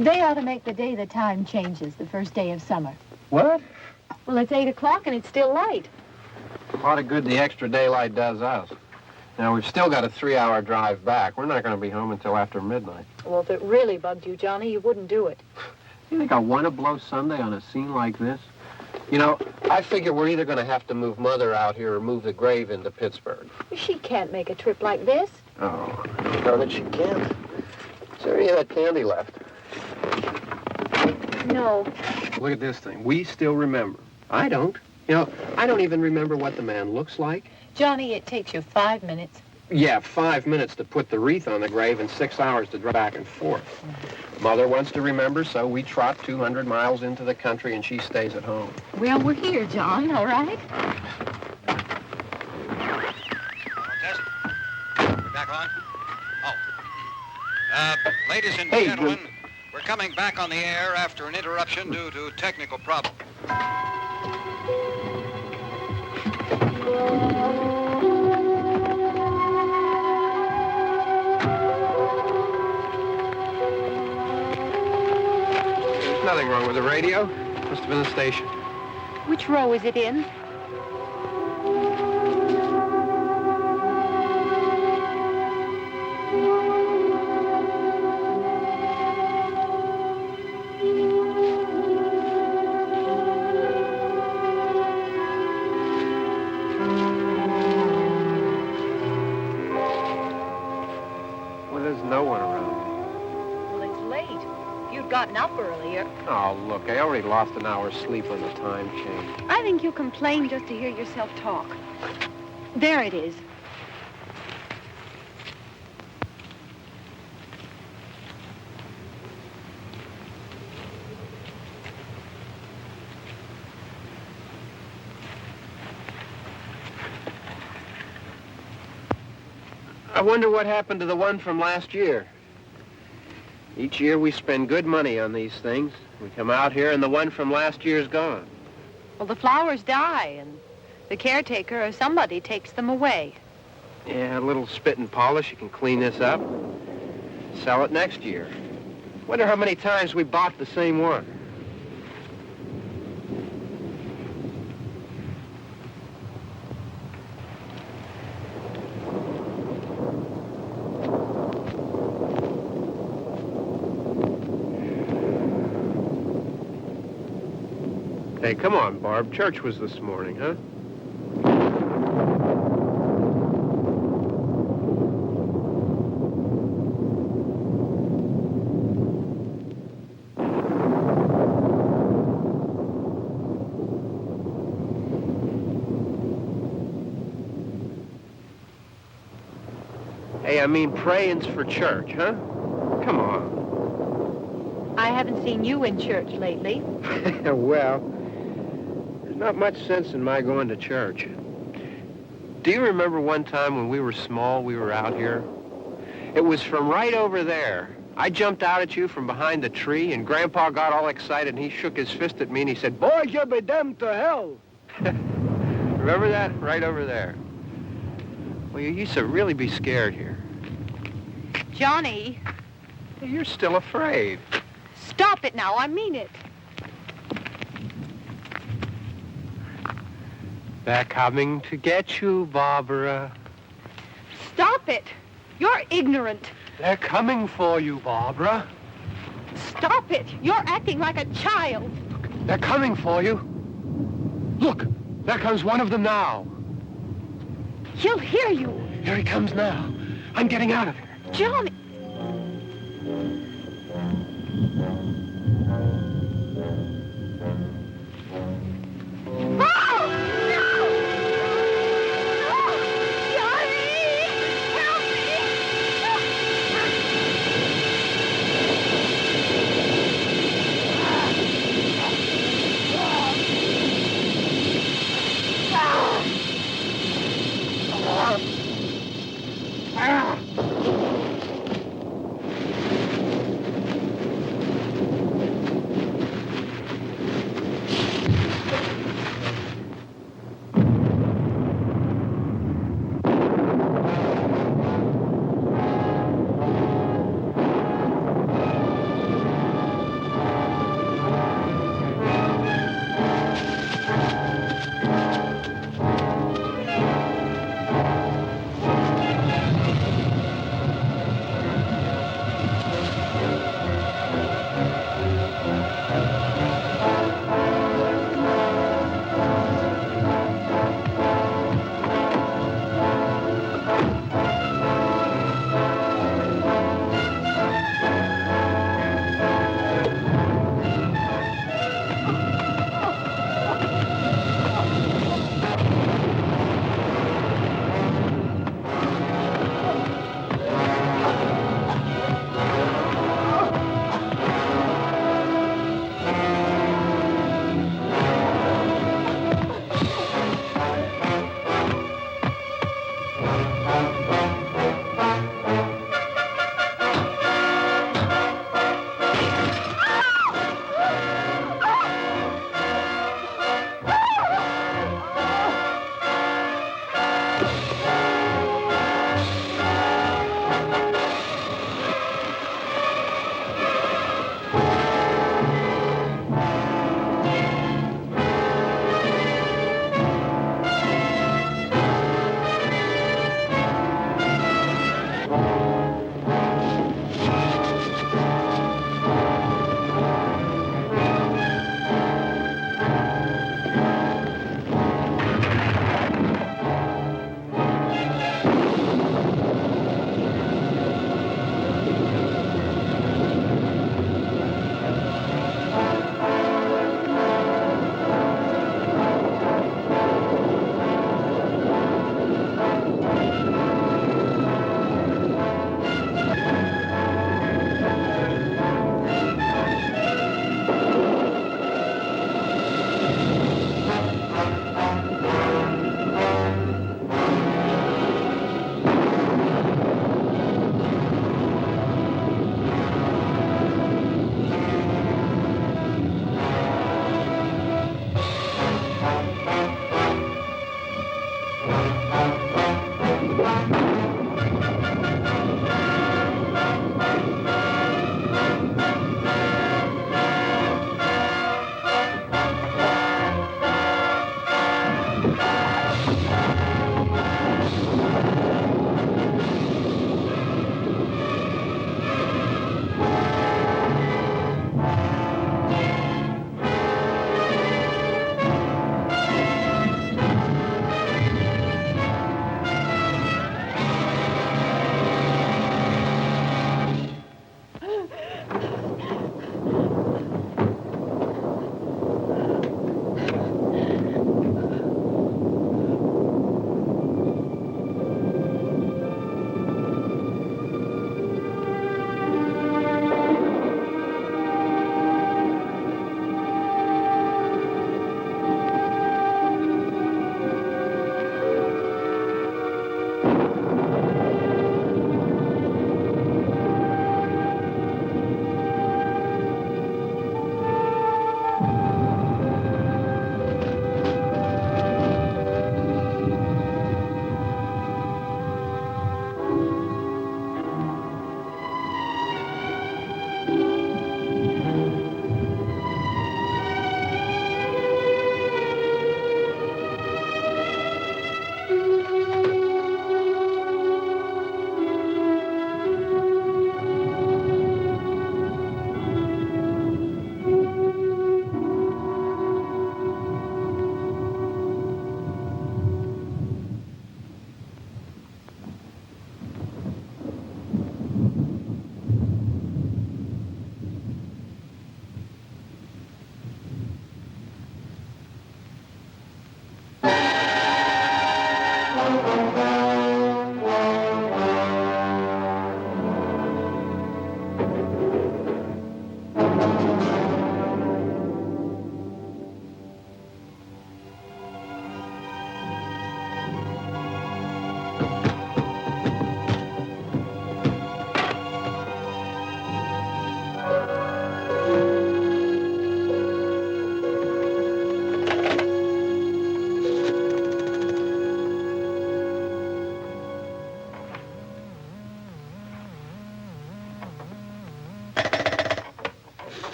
They ought to make the day the time changes, the first day of summer. What? Well, it's 8 o'clock and it's still light. A lot of good the extra daylight does us. Now, we've still got a 3-hour drive back. We're not going to be home until after midnight. Well, if it really bugged you, Johnny, you wouldn't do it. You think I want to blow Sunday on a scene like this? You know, I figure we're either going to have to move Mother out here or move the grave into Pittsburgh. She can't make a trip like this. Oh, I don't know that she can't. Is there any of that candy left? No. Look at this thing. We still remember. I don't. You know, I don't even remember what the man looks like. Johnny, it takes you 5 minutes. Yeah, 5 minutes to put the wreath on the grave and 6 hours to drive back and forth. Mother wants to remember, so we trot 200 miles into the country and she stays at home. Well, we're here, John, all right? Test. We're back on? Oh. Ladies and gentlemen, we're coming back on the air after an interruption due to technical problem. There's nothing wrong with the radio. Must have been the station. Which row is it in? Gotten up earlier. Oh, look, I already lost an hour's sleep on the time change. I think you complain just to hear yourself talk. There it is. I wonder what happened to the one from last year. Each year we spend good money on these things. We come out here and the one from last year's gone. Well, the flowers die and the caretaker or somebody takes them away. Yeah, a little spit and polish. You can clean this up. Sell it next year. Wonder how many times we bought the same one. Hey, come on, Barb. Church was this morning, huh? Hey, I mean praying's for church, huh? Come on. I haven't seen you in church lately. Well, not much sense in my going to church. Do you remember one time when we were small, we were out here? It was from right over there I jumped out at you from behind the tree, and Grandpa got all excited, and he shook his fist at me, and he said, "Boy, you'll be damned to hell." Remember that? Right over there. Well, you used to really be scared here. Johnny, You're still afraid. stop it now. I mean it. They're coming to get you, Barbara. Stop it. You're ignorant. They're coming for you, Barbara. Stop it. You're acting like a child. They're coming for you. Look, there comes one of them now. He'll hear you. Here he comes now. I'm getting out of here. Johnny.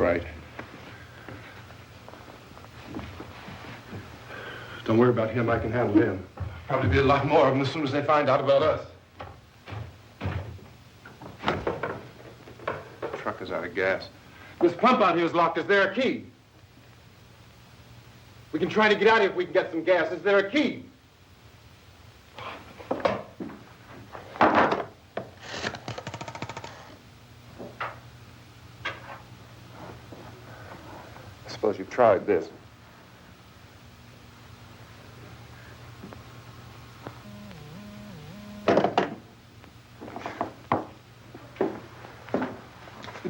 right. Don't worry about him. I can handle him. Probably be a lot more of them as soon as they find out about us. The truck is out of gas. This pump out here is locked. Is there a key? We can try to get out of here if we can get some gas. Is there a key? I suppose you've tried this.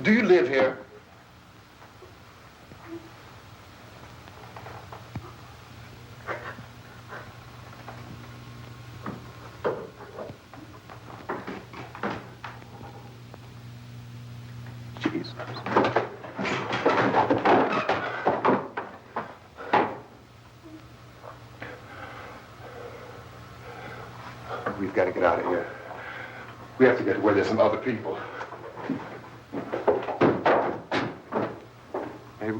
Do you live here? Jesus. We've got to get out of here. We have to get to where there's some other people.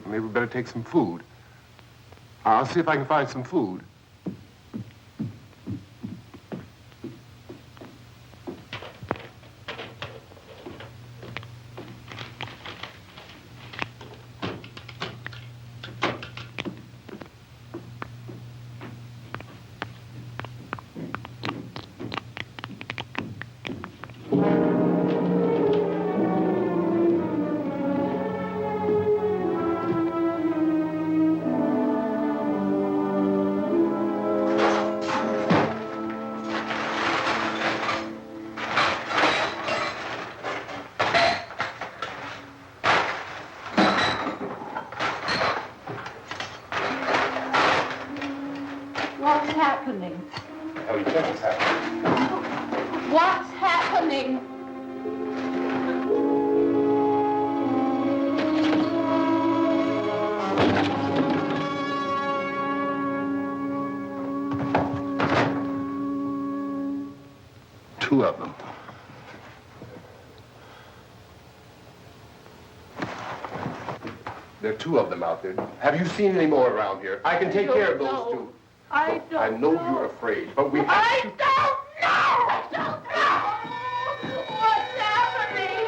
Maybe we better take some food. I'll see if I can find some food. What's happening? How do you think it's happening? What's happening? Two of them. There are two of them out there. Have you seen any more around here? I can take care of those two. I don't I know you're afraid, but we have to... I don't know! I don't know! What's happening?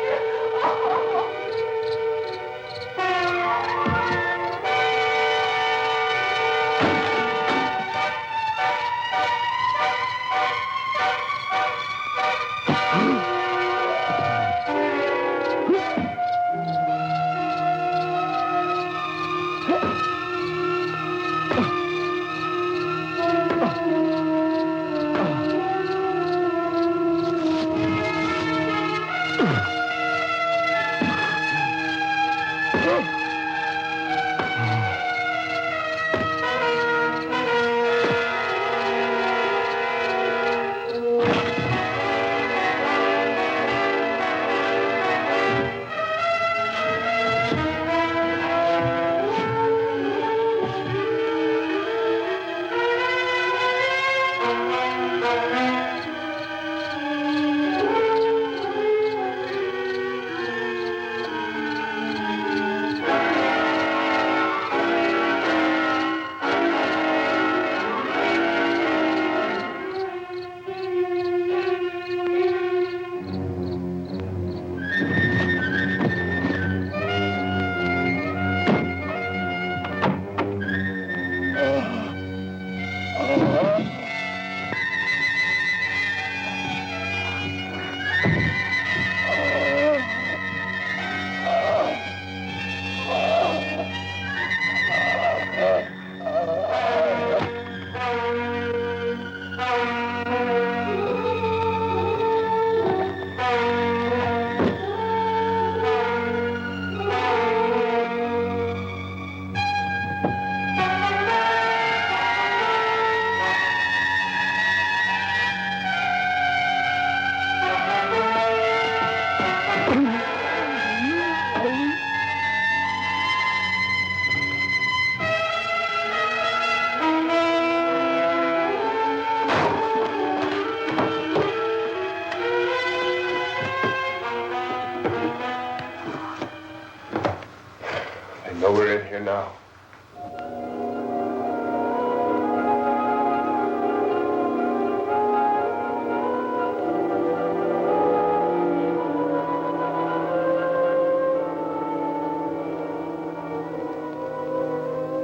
know we're in here now.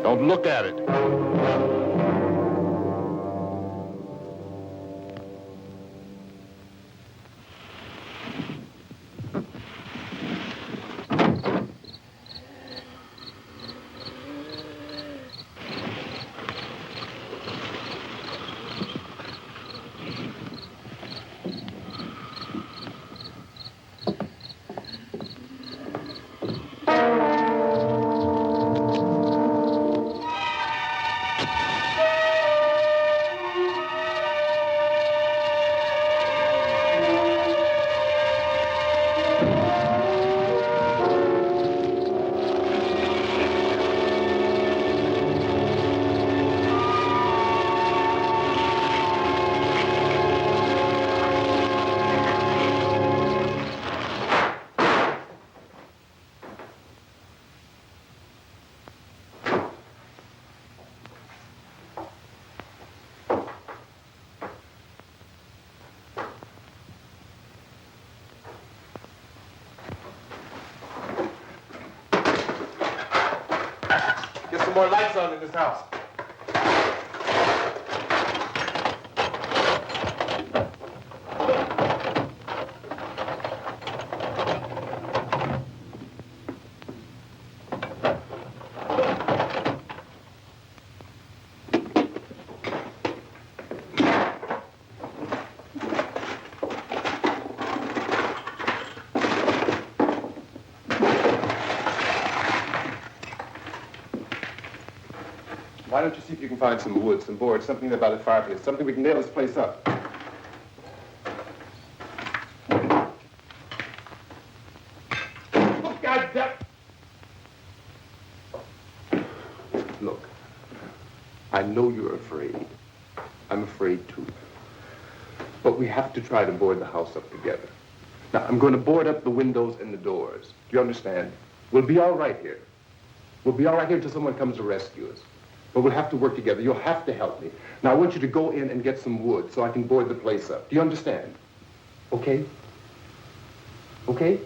Don't look at it. Get some more lights on in this house. Why don't you see if you can find some wood, some board, something about a fireplace, something we can nail this place up. Oh, God damn. Look, I know you're afraid. I'm afraid too. But we have to try to board the house up together. Now, I'm going to board up the windows and the doors. Do you understand? We'll be all right here. We'll be all right here until someone comes to rescue us. But we'll have to work together. You'll have to help me. Now, I want you to go in and get some wood so I can board the place up. Do you understand? Okay? Okay?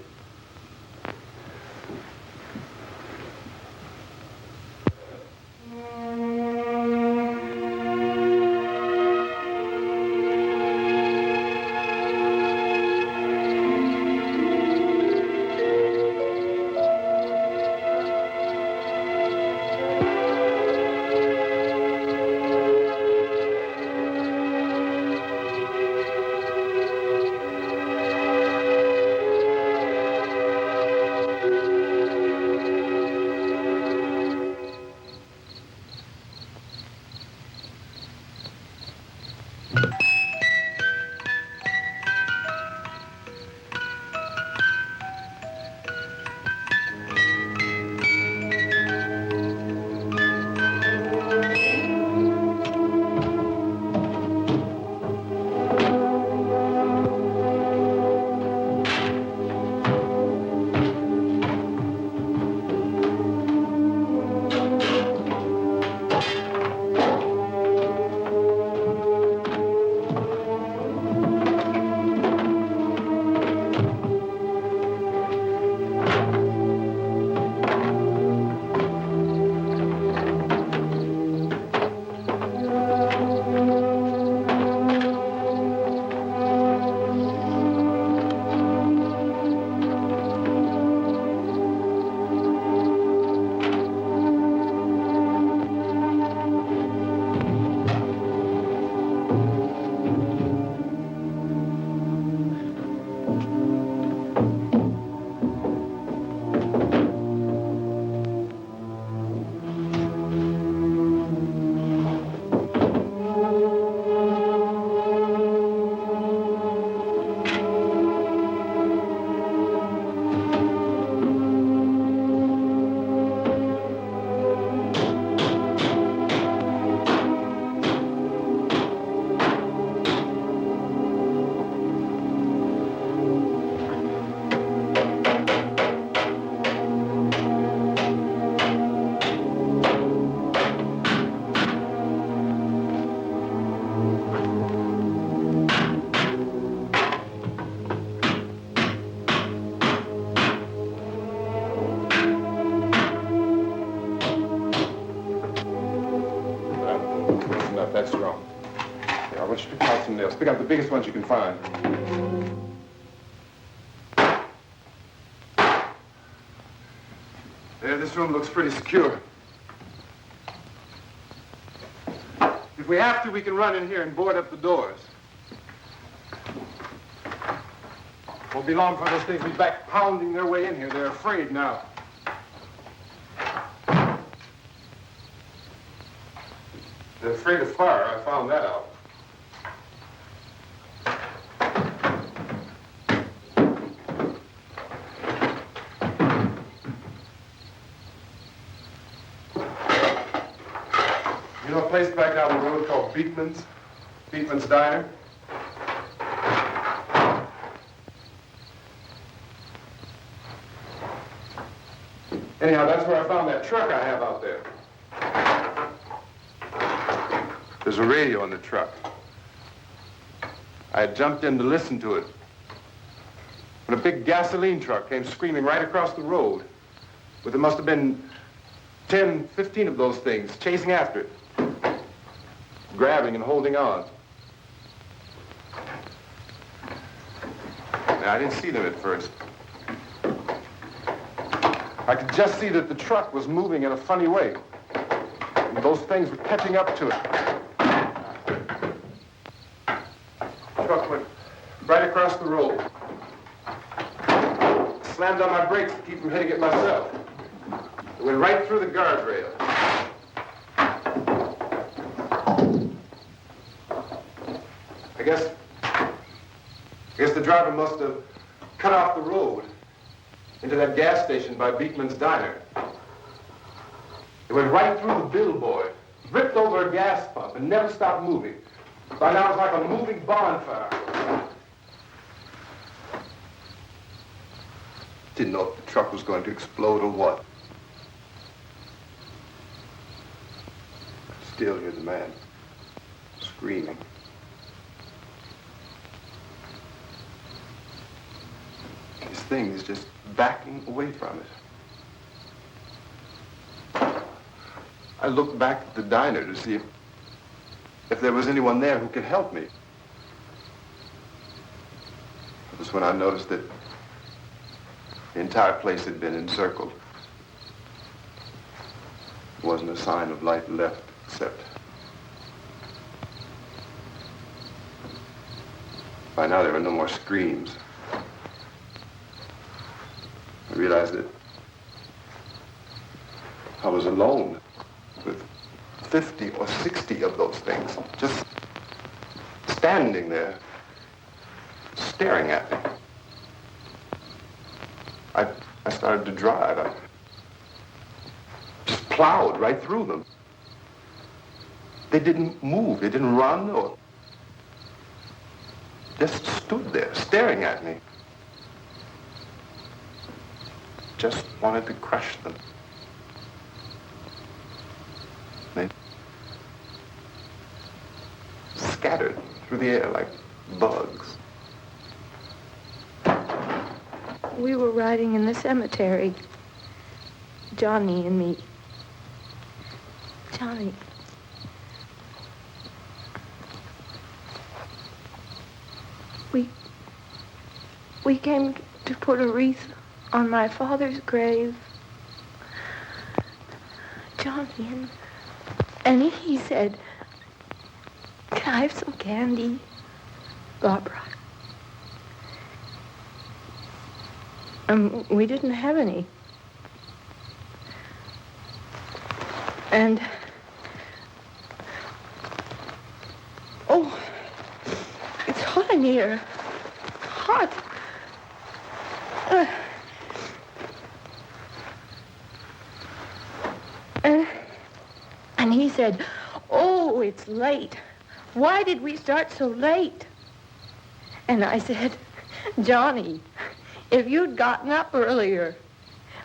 That's wrong. Here, I want you to pick out some nails. Pick out the biggest ones you can find. There, this room looks pretty secure. If we have to, we can run in here and board up the doors. Won't be long for those things to be back pounding their way in here. They're afraid now. They're afraid of fire. I found that out. You know a place back down the road called Beekman's? Beekman's Diner? Anyhow, that's where I found that truck I have out there. There's a radio on the truck. I had jumped in to listen to it when a big gasoline truck came screaming right across the road. But there must have been 10, 15 of those things chasing after it, grabbing and holding on. Now, I didn't see them at first. I could just see that the truck was moving in a funny way. And those things were catching up to it. The truck went right across the road. Slammed on my brakes to keep from hitting it myself. It went right through the guardrail. I guess the driver must have cut off the road into that gas station by Beekman's Diner. It went right through the billboard, ripped over a gas pump, and never stopped moving. By now, it's like a moving bonfire. Didn't know if the truck was going to explode or what. Still hear the man screaming. This thing is just backing away from it. I looked back at the diner to see if there was anyone there who could help me. It was when I noticed that the entire place had been encircled. There wasn't a sign of life left except by now there were no more screams. I realized that I was alone with 50 or 60 of those things, just standing there, staring at me. I started to drive. I just plowed right through them. They didn't move, they didn't run or just stood there, staring at me. Just wanted to crush them. They scattered through the air like bugs. We were riding in the cemetery, Johnny and me. Johnny. We came to put a wreath on my father's grave. Johnny, and he said, "Can I have some candy, Barbara?" We didn't have any. And, oh, it's hot in here. Hot. And he said, "Oh, it's late. Why did we start so late?" And I said, "Johnny, if you'd gotten up earlier,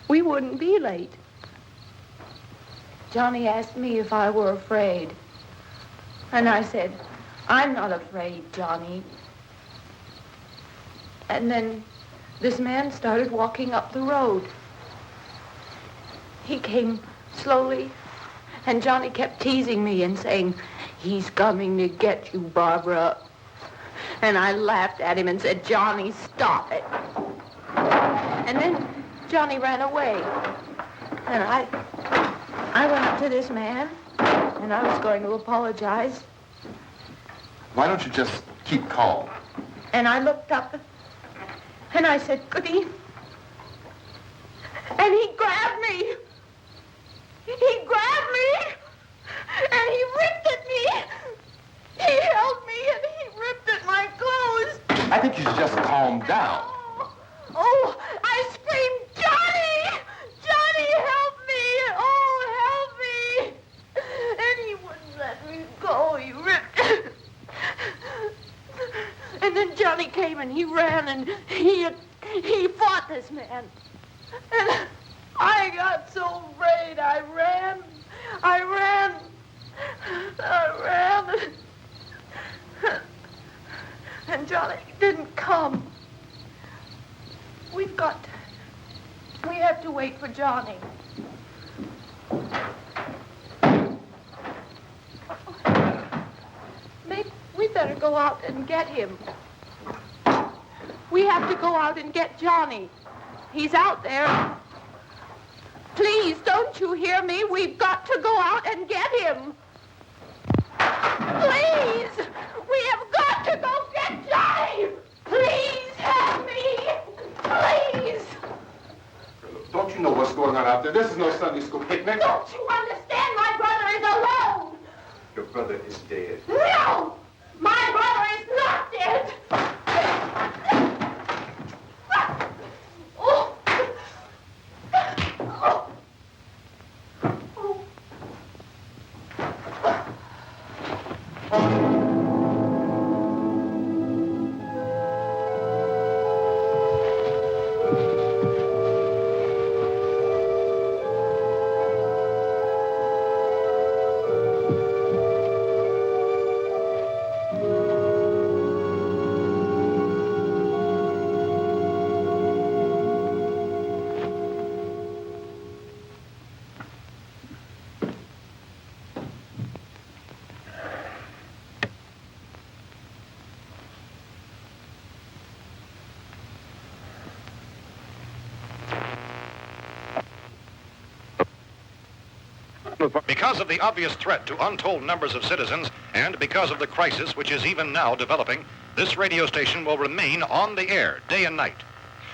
we wouldn't be late." Johnny asked me if I were afraid. And I said, "I'm not afraid, Johnny." And then this man started walking up the road. He came slowly, and Johnny kept teasing me and saying, "He's coming to get you, Barbara." And I laughed at him and said, "Johnny, stop it." And then Johnny ran away. And I went up to this man, and I was going to apologize. Why don't you just keep calm? And I looked up, and I said, "Good evening." And he grabbed me. He grabbed me, and he ripped at me. He held me, and he ripped at my clothes. I think you should just calm down. Oh, I screamed, "Johnny! Johnny, help me! Oh, help me!" And he wouldn't let me go. He ripped. And then Johnny came and he ran and he fought this man. And I got so afraid. I ran. And Johnny didn't come. We have to wait for Johnny. Maybe we better go out and get him. We have to go out and get Johnny. He's out there. Please, don't you hear me? We've got to go out and get him. Please, we have got to go get Johnny. Please help me. Please. Don't you know what's going on out there? This is no Sunday school picnic. Don't you understand? My brother is alone. Your brother is dead. No! My brother is not dead! Oh. Oh. Because of the obvious threat to untold numbers of citizens, and because of the crisis which is even now developing, this radio station will remain on the air day and night.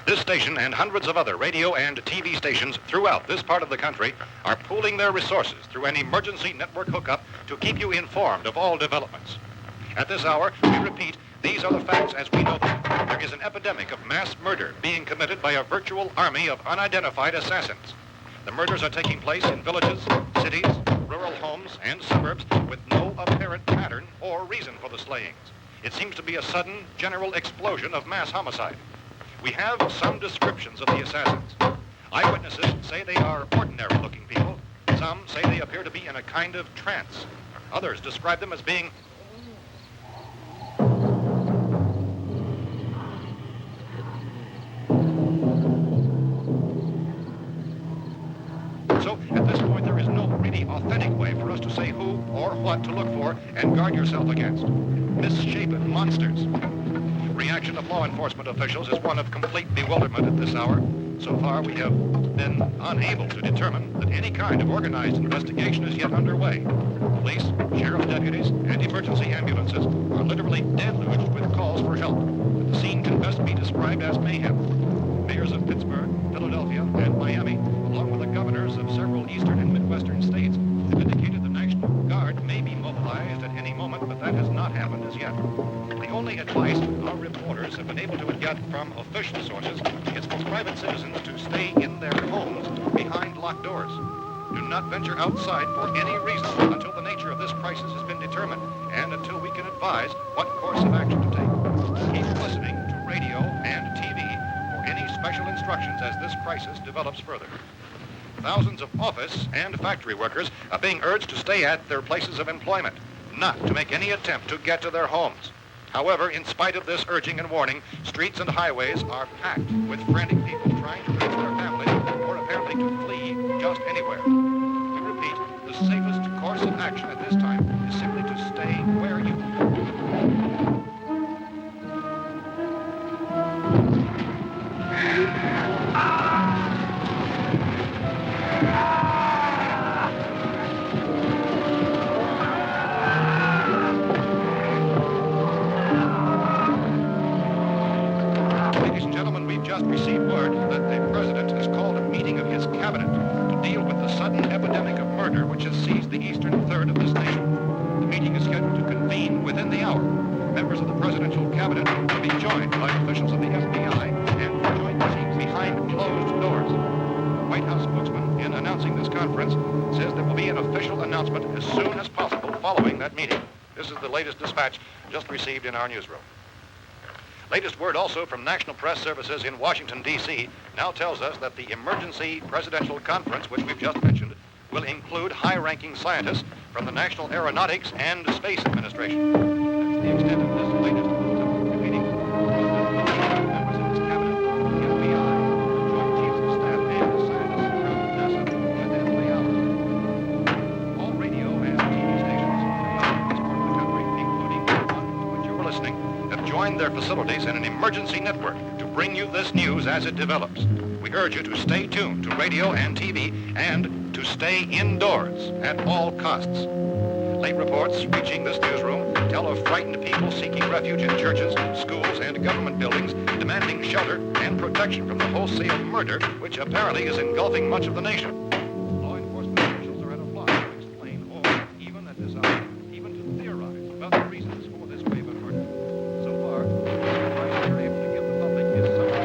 This station and hundreds of other radio and TV stations throughout this part of the country are pooling their resources through an emergency network hookup to keep you informed of all developments. At this hour, we repeat, these are the facts as we know them. There is an epidemic of mass murder being committed by a virtual army of unidentified assassins. The murders are taking place in villages, cities, rural homes, and suburbs with no apparent pattern or reason for the slayings. It seems to be a sudden, general explosion of mass homicide. We have some descriptions of the assassins. Eyewitnesses say they are ordinary-looking people. Some say they appear to be in a kind of trance. Others describe them as being So, at this point, there is no really authentic way for us to say who or what to look for and guard yourself against. Misshapen monsters. Reaction of law enforcement officials is one of complete bewilderment at this hour. So far, we have been unable to determine that any kind of organized investigation is yet underway. Police, sheriff's deputies, and emergency ambulances are literally deluged with calls for help. The scene can best be described as mayhem. Mayors of Pittsburgh, Philadelphia, and Miami, along with the governors of several eastern and midwestern states, have indicated the National Guard may be mobilized at any moment, but that has not happened as yet. The only advice our reporters have been able to get from official sources is for private citizens to stay in their homes behind locked doors. Do not venture outside for any reason until the nature of this crisis has been determined and until we can advise what course of action to take. Keep listening to radio and TV for any special instructions as this crisis develops further. Thousands of office and factory workers are being urged to stay at their places of employment, not to make any attempt to get to their homes. However, in spite of this urging and warning, streets and highways are packed with frantic people trying to reach their families or apparently to flee just anywhere. We repeat, the safest course of action at this time is simply to stay Ladies and gentlemen, we've just received word that the president has called a meeting of his cabinet to deal with the sudden epidemic of murder which has seized the eastern third of this nation. The meeting is scheduled to convene within the hour. Members of the presidential cabinet will be joined by officials of the FBI and joint meetings behind closed doors. The White House spokesman, in announcing this conference, says there will be an official announcement as soon as possible following that meeting. This is the latest dispatch just received in our newsroom. Latest word also from National Press Services in Washington, D.C. now tells us that the emergency presidential conference, which we've just mentioned, will include high-ranking scientists from the National Aeronautics and Space Administration. That's the extent of this latest meeting. Members of his cabinet, the FBI, Joint Chiefs of Staff, and scientists from NASA within the hour. All radio and TV stations from this part of the country, including the one to which you were listening, have joined their facilities in an emergency network to bring you this news as it develops. We urge you to stay tuned to radio and TV and to stay indoors at all costs. Late reports reaching this newsroom tell of frightened people seeking refuge in churches, schools, and government buildings, demanding shelter and protection from the wholesale murder which apparently is engulfing much of the nation. Law enforcement officials are at a loss to explain or even at this hour, even to theorize about the reasons for this wave of murder. So far, the advice they're able to give the public is something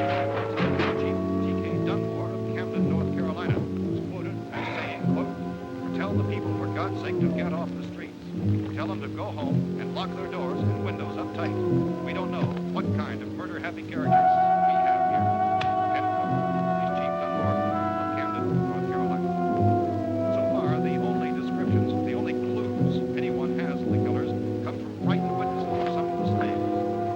Chief T.K. Dunmore of Camden, North Carolina, who's quoted as saying, quote, "Tell the people, for God's sake, to get off the streets. Tell them to go home and lock their doors and windows up tight. We don't know what kind of murder-happy characters we have here." End quote. He's Chief Dunmore of Camden, North Carolina. So far, the only descriptions, the only clues anyone has of the killers come from frightened witnesses of some of the slaves.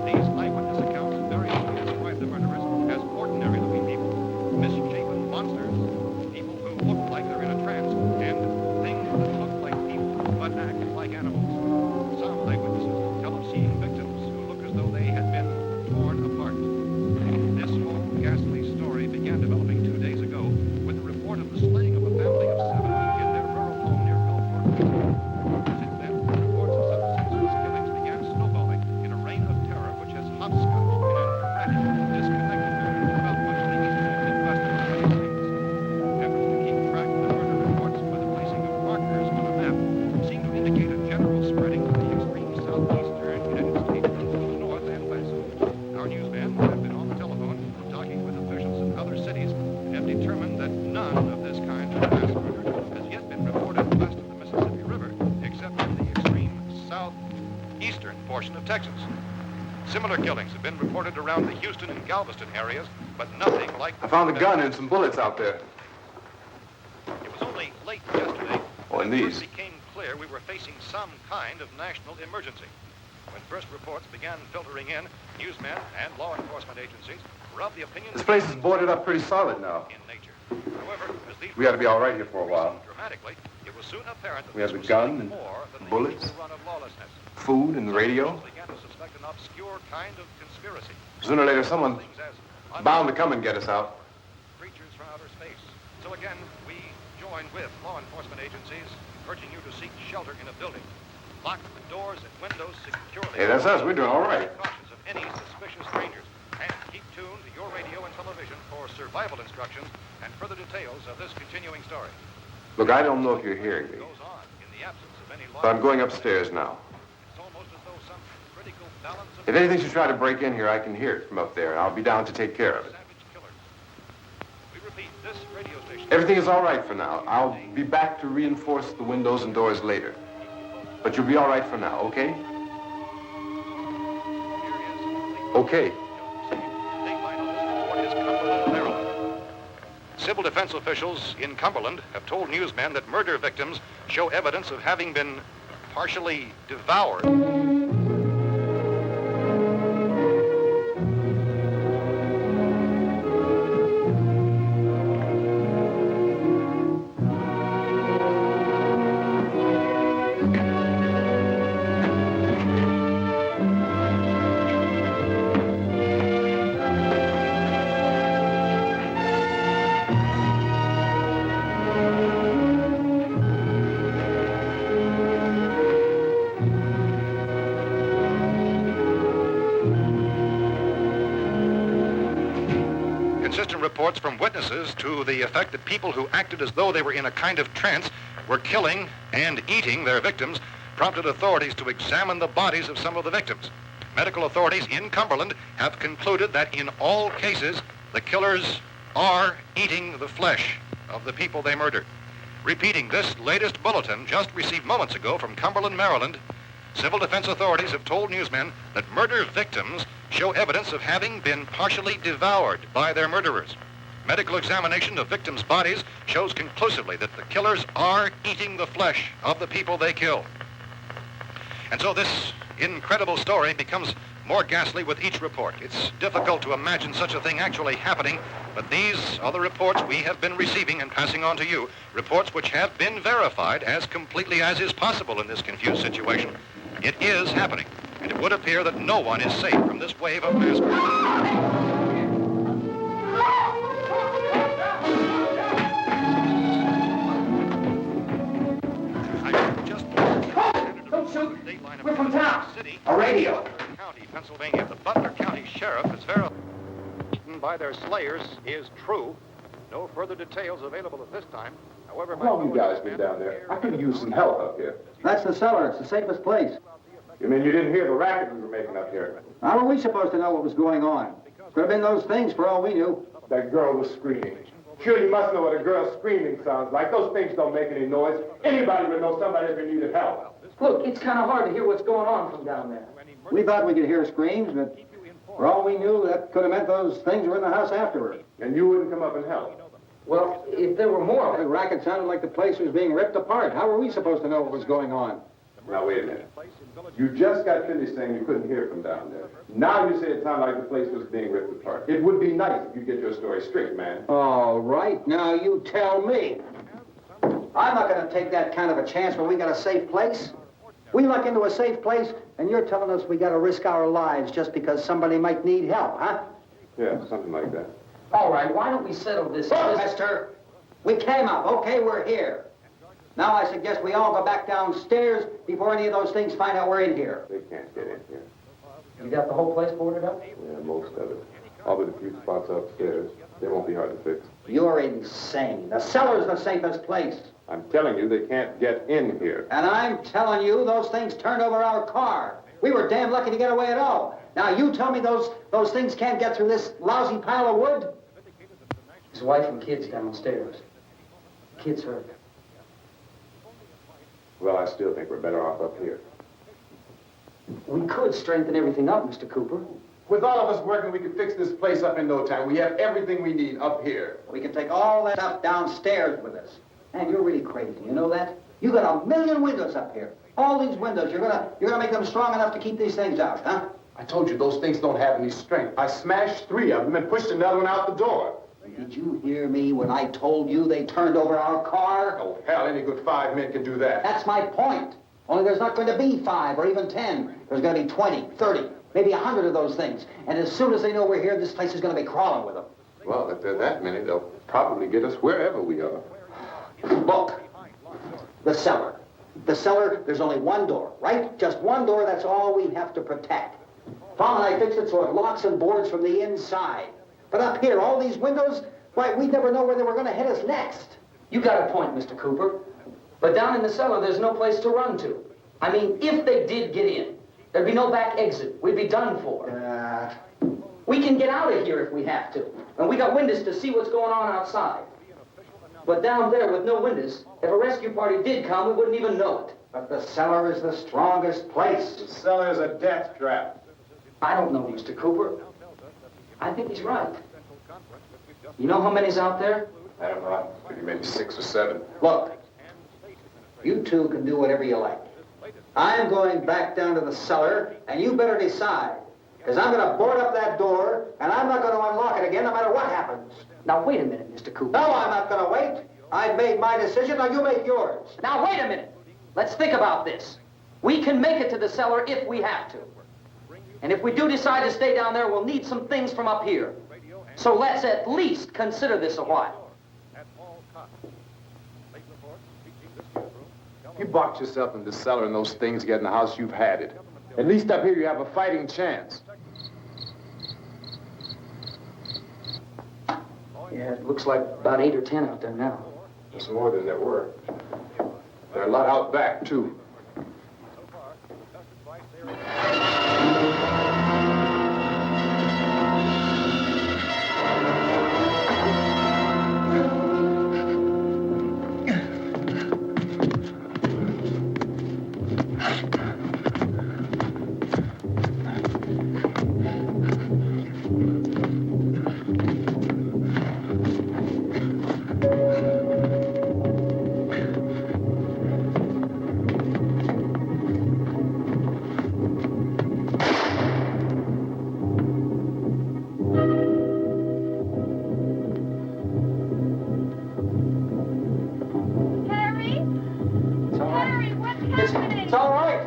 These eyewitness accounts variously describe the murderers as ordinary-looking people, misshapen monsters, people who look like they're in a trance, and things that look like people but act like animals. Some eyewitnesses tell of seeing victims who look as though they had been torn apart. This whole ghastly story began developing 2 days ago with the report of the slaying of a family of 7 in their rural home near Gulfport. Since then, reports of such senseless killings began snowballing in a reign of terror which has hopscotched in an erratic, disconnected manner throughout much of the eastern and midwestern United States. Efforts to keep track of the murder reports by the placing of markers on a map seem to indicate a general spreading of the extreme southeastern United States from the north and west. Our newsmen have been on the telephone talking with officials in other cities and have determined that none of this kind of mass murder has yet been reported west of the Mississippi River, except in the extreme southeastern portion of Texas. Similar killings have been reported around the Houston and Galveston areas, but nothing like I found a gun and some bullets out there. It was only late yesterday Oh, and that it these. became clear we were facing some kind of national emergency. When first reports began filtering in, newsmen and law enforcement agencies were of the opinion This place is boarded up pretty solid now. in nature. However, as these We ought to be all right here for a while. dramatically, it was soon apparent that We have this the was gun something and more than the bullets. usual run of lawlessness. Food and the radio. Some began to suspect an obscure kind of conspiracy. Sooner or later, someone's Things as bound to come and get us out. creatures from outer space. So again, we join with law enforcement agencies, urging you to seek shelter in a building. Lock the doors and windows securely. Hey, that's us. We're doing all right. Cautious of any suspicious strangers. And keep tuned to your radio and television for survival instructions and further details of this continuing story. Look, I don't know if you're hearing me, Goes on in the absence of any law. but I'm going upstairs now. It's almost as though some critical balance of If anything should try to break in here, I can hear it from up there, and I'll be down to take care of it. savage killers. We repeat, this radio station. Everything is all right for now. I'll be back to reinforce the windows and doors later. But you'll be all right for now, okay? Okay. Civil defense officials in Cumberland have told newsmen that murder victims show evidence of having been partially devoured. inconsistent reports from witnesses to the effect that people who acted as though they were in a kind of trance were killing and eating their victims prompted authorities to examine the bodies of some of the victims. Medical authorities in Cumberland have concluded that in all cases, the killers are eating the flesh of the people they murdered. Repeating this latest bulletin just received moments ago from Cumberland, Maryland, civil defense authorities have told newsmen that murder victims show evidence of having been partially devoured by their murderers. Medical examination of victims' bodies shows conclusively that the killers are eating the flesh of the people they kill. And so this incredible story becomes more ghastly with each report. It's difficult to imagine such a thing actually happening, but these are the reports we have been receiving and passing on to you, reports which have been verified as completely as is possible in this confused situation. It is happening, and it would appear that no one is safe from this wave of mass murder. We're from town. A radio. County, Pennsylvania. The Butler County Sheriff has verified by their slayers is true. No further details available at this time. However, How long you guys been down there? I could use some help up here. That's the cellar. It's the safest place. You mean you didn't hear the racket we were making up here? How were we supposed to know what was going on? Could have been those things for all we knew. That girl was screaming. Sure, you must know what a girl screaming sounds like. Those things don't make any noise. Anybody would know somebody ever needed help. Look, it's kind of hard to hear what's going on from down there. We thought we could hear screams, but for all we knew, that could have meant those things were in the house afterward. And you wouldn't come up and help? Well, if there were more... The racket sounded like the place was being ripped apart. How were we supposed to know what was going on? Now, wait a minute. You just got finished saying you couldn't hear from down there. Now you say it sounded like the place was being ripped apart. It would be nice if you get your story straight, man. All right, now you tell me. I'm not going to take that kind of a chance when we got a safe place. We luck into a safe place, and you're telling us we got to risk our lives just because somebody might need help, huh? Yeah, something like that. All right, why don't we settle this? Look, mister, we came up. Okay, we're here. Now I suggest we all go back downstairs before any of those things find out we're in here. They can't get in here. You got the whole place boarded up? Yeah, most of it. All but a few spots upstairs. They won't be hard to fix. You're insane. The cellar's the safest place. I'm telling you, they can't get in here. And I'm telling you, those things turned over our car. We were damn lucky to get away at all. Now you tell me those things can't get through this lousy pile of wood? His wife and kids downstairs. Kids hurt. Well, I still think we're better off up here. We could strengthen everything up, Mr. Cooper. With all of us working, we could fix this place up in no time. We have everything we need up here. We can take all that stuff downstairs with us. Man, you're really crazy. You know that? You got 1 million windows up here. All these windows, you're gonna make them strong enough to keep these things out, huh? I told you those things don't have any strength. I smashed 3 of them and pushed another one out the door. Did you hear me when I told you they turned over our car? Oh, hell, any good 5 men can do that. That's my point. Only there's not going to be 5 or even 10. There's going to be 20, 30, maybe 100 of those things. And as soon as they know we're here, this place is going to be crawling with them. Well, if there are that many, they'll probably get us wherever we are. Look, the cellar. The cellar, there's only one door, right? Just one door, that's all we have to protect. Tom and I fixed it so it locks and boards from the inside. But up here, all these windows, why, we'd never know where they were going to hit us next. You got a point, Mr. Cooper. But down in the cellar, there's no place to run to. I mean, if they did get in, there'd be no back exit. We'd be done for. We can get out of here if we have to. And we got windows to see what's going on outside. But down there with no windows, if a rescue party did come, we wouldn't even know it. But the cellar is the strongest place. The cellar is a death trap. I don't know, Mr. Cooper. I think he's right. You know how many's out there? I don't know. Maybe 6 or 7. Look, you two can do whatever you like. I'm going back down to the cellar, and you better decide. Because I'm going to board up that door, and I'm not going to unlock it again no matter what happens. Now, wait a minute, Mr. Cooper. No, I'm not going to wait. I've made my decision, now you make yours. Now, wait a minute. Let's think about this. We can make it to the cellar if we have to. And if we do decide to stay down there, we'll need some things from up here. So let's at least consider this a while. You box yourself in the cellar and those things get in the house, you've had it. At least up here you have a fighting chance. Yeah, it looks like about 8 or 10 out there now. There's more than there were. There are a lot out back, too. It's all right.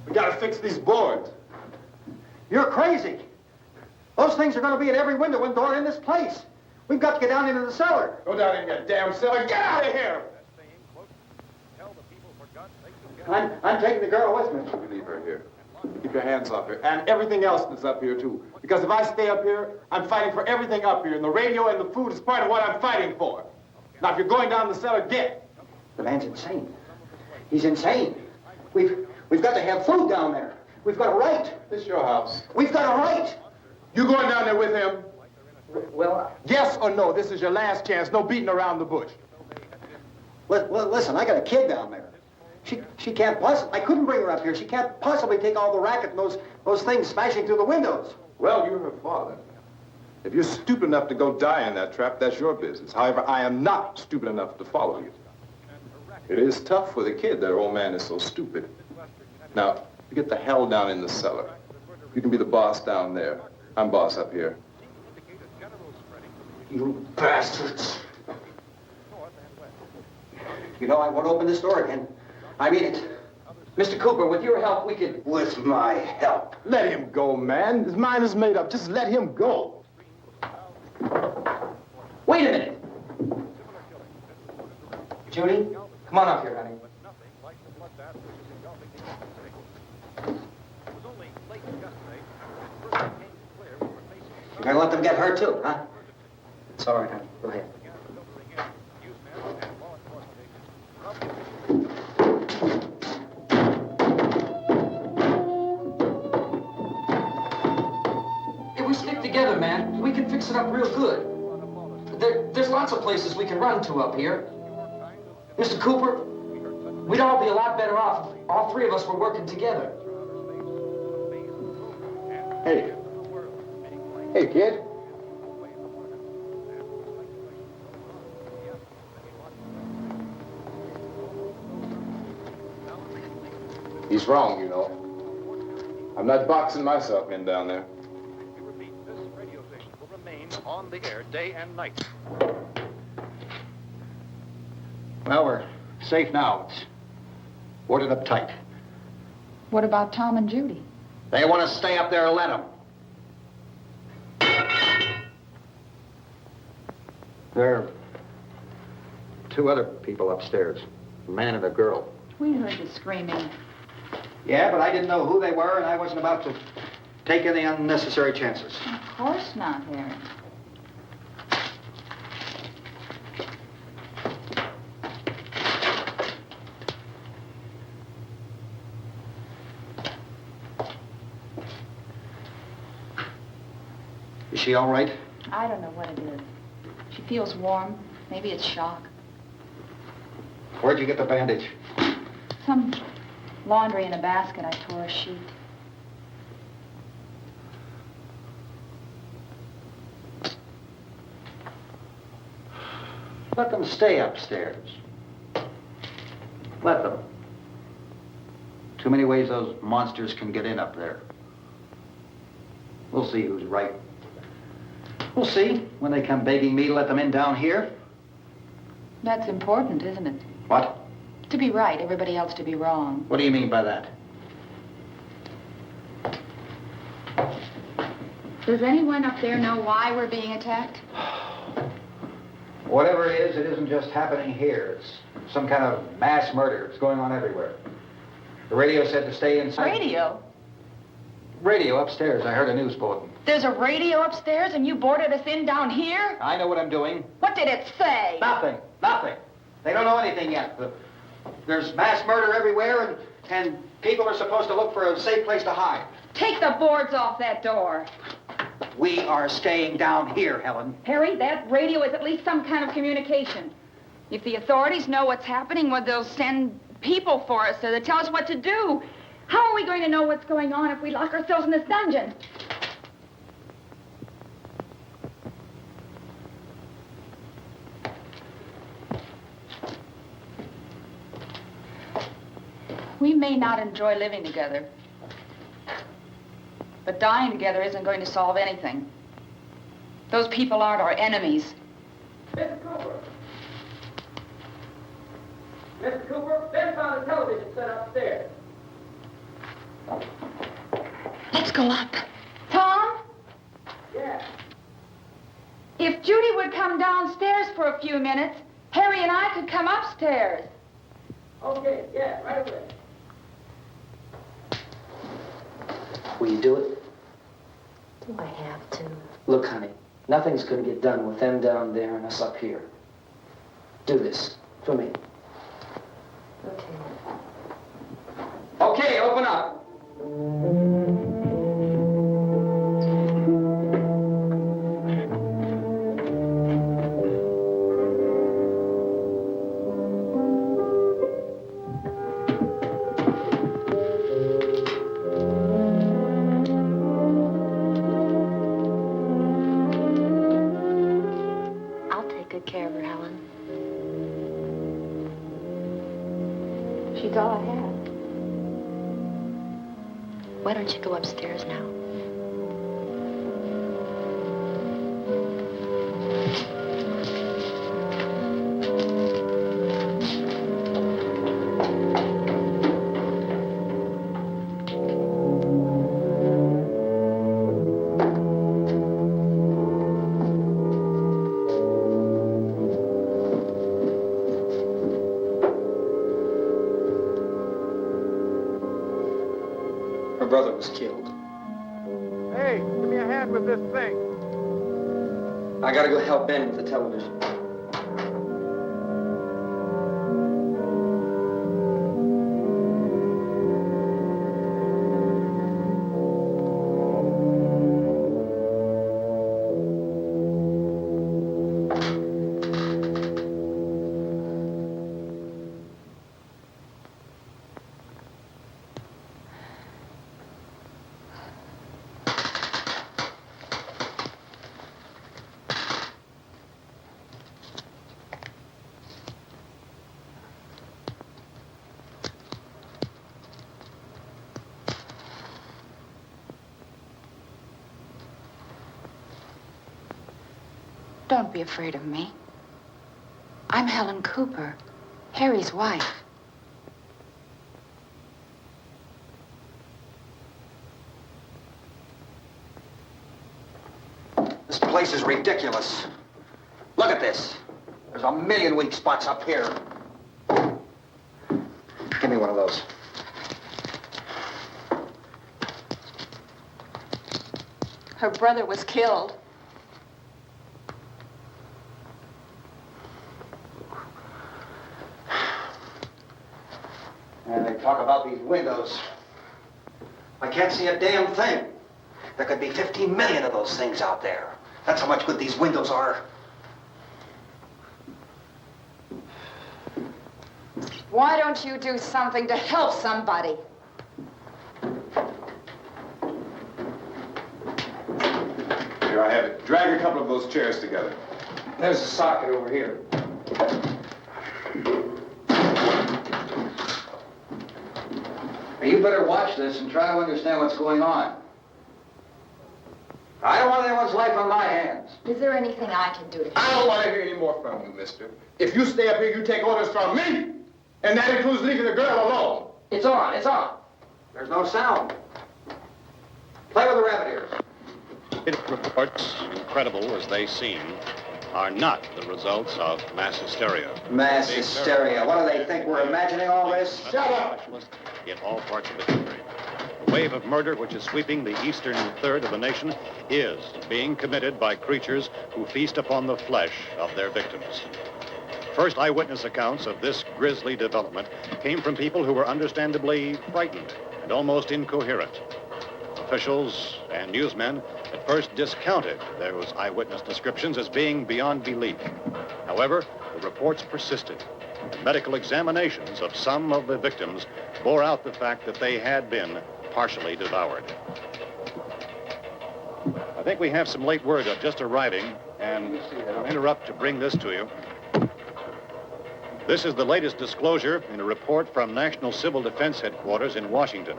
We gotta fix these boards. You're crazy. Those things are going to be at every window and door in this place. We've got to get down into the cellar. Go down in that damn cellar. Get out of here! I'm taking the girl with me. You leave her here. Keep your hands off her. And everything else that's up here, too. Because if I stay up here, I'm fighting for everything up here. And the radio and the food is part of what I'm fighting for. Now, if you're going down the cellar, get. The man's insane. He's insane. We've got to have food down there. We've got a right. This is your house. We've got a right. You going down there with him? Well, Yes or no? This is your last chance. No beating around the bush. Listen, I got a kid down there. She can't possibly, I couldn't bring her up here. She can't possibly take all the racket and those things smashing through the windows. Well, you're her father. If you're stupid enough to go die in that trap, that's your business. However, I am not stupid enough to follow you. It is tough for the kid that her old man is so stupid. Now, you get the hell down in the cellar. You can be the boss down there. I'm boss up here. You bastards. You know, I won't open this door again. I mean it. Mr. Cooper, with your help, we could... With my help. Let him go, man. His mind is made up. Just let him go. Wait a minute. Judy, come on up here, honey. You're gonna let them get hurt too, huh? It's all right, honey. Go ahead. If we stick together, man, we can fix it up real good. There's lots of places we can run to up here. Mr. Cooper, we'd all be a lot better off if all three of us were working together. Hey. Hey, kid. He's wrong, you know. I'm not boxing myself in down there. We repeat, this radio station will remain on the air day and night. Well, we're safe now. It's boarded up tight. What about Tom and Judy? They want to stay up there, let them. There are two other people upstairs, a man and a girl. We heard the screaming. Yeah, but I didn't know who they were, and I wasn't about to take any unnecessary chances. Of course not, Harry. Is she all right? I don't know what it is. She feels warm. Maybe it's shock. Where'd you get the bandage? Some laundry in a basket. I tore a sheet. Let them stay upstairs. Let them. Too many ways those monsters can get in up there. We'll see who's right. We'll see when they come begging me to let them in down here. That's important, isn't it? What? To be right, everybody else to be wrong. What do you mean by that? Does anyone up there know why we're being attacked? Whatever it isn't just happening here. It's some kind of mass murder. It's going on everywhere. The radio said to stay inside. Radio? Radio upstairs. I heard a news bulletin. There's a radio upstairs and you boarded us in down here? I know what I'm doing. What did it say? Nothing. Nothing. They don't know anything yet. There's mass murder everywhere, and people are supposed to look for a safe place to hide. Take the boards off that door. We are staying down here, Helen. Harry, that radio is at least some kind of communication. If the authorities know what's happening, well, they'll send people for us to tell us what to do. How are we going to know what's going on if we lock ourselves in this dungeon? We may not enjoy living together, but dying together isn't going to solve anything. Those people aren't our enemies. Mr. Cooper! Mr. Cooper, Ben found a television set upstairs. Let's go up. Tom? Yeah. If Judy would come downstairs for a few minutes, Harry and I could come upstairs. Okay, yeah, right away. Will you do it? Do I have to? Look, honey, nothing's going to get done with them down there and us up here. Do this for me. Okay. Okay, open up. I'll take good care of her, Helen. She's all I have. Why don't you go upstairs now? Her brother was killed. Hey, give me a hand with this thing. I gotta go help Ben with the television. Don't be afraid of me. I'm Helen Cooper, Harry's wife. This place is ridiculous. Look at this. There's a million weak spots up here. Give me one of those. Her brother was killed. And they talk about these windows. I can't see a damn thing. There could be 15 million of those things out there. That's how much good these windows are. Why don't you do something to help somebody? Here, I have it. Drag a couple of those chairs together. There's a socket over here. You better watch this and try to understand what's going on. I don't want anyone's life on my hands. Is there anything I can do to I don't want to hear any more from you, mister. If you stay up here, you take orders from me. And that includes leaving the girl alone. It's on, it's on. There's no sound. Play with the rabbit ears. Reports, incredible as they seem, are not the results of mass hysteria. Mass hysteria. What do they think? We're imagining all this? Shut up! In all parts of the country. The wave of murder which is sweeping the eastern third of the nation is being committed by creatures who feast upon the flesh of their victims. First eyewitness accounts of this grisly development came from people who were understandably frightened and almost incoherent. Officials and newsmen at first discounted those eyewitness descriptions as being beyond belief. However, the reports persisted. And medical examinations of some of the victims bore out the fact that they had been partially devoured. I think we have some late word just arriving, and I'll interrupt to bring this to you. This is the latest disclosure in a report from National Civil Defense Headquarters in Washington.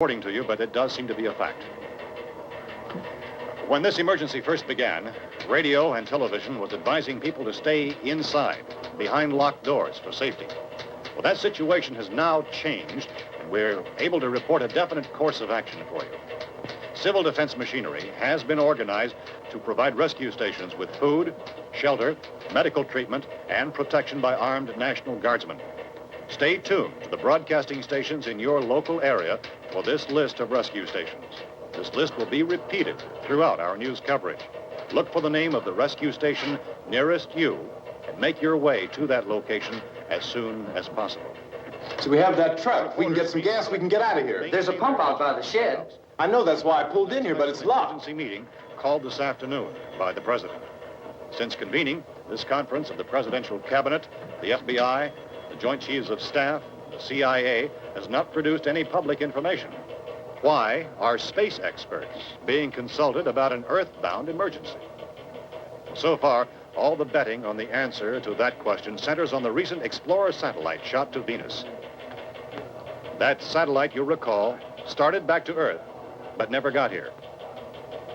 Reporting to you, but it does seem to be a fact. When this emergency first began, radio and television was advising people to stay inside, behind locked doors for safety. Well, that situation has now changed, and we're able to report a definite course of action for you. Civil defense machinery has been organized to provide rescue stations with food, shelter, medical treatment, and protection by armed National Guardsmen. Stay tuned to the broadcasting stations in your local area for this list of rescue stations. This list will be repeated throughout our news coverage. Look for the name of the rescue station nearest you and make your way to that location as soon as possible. So we have that truck. If we can get some gas, we can get out of here. There's a pump out by the shed. I know, that's why I pulled in here, but it's locked. Emergency meeting called this afternoon by the president. Since convening this conference of the presidential cabinet, the FBI, the Joint Chiefs of Staff, the CIA, has not produced any public information. Why are space experts being consulted about an earthbound emergency? So far, all the betting on the answer to that question centers on the recent Explorer satellite shot to Venus. That satellite, you'll recall, started back to Earth, but never got here.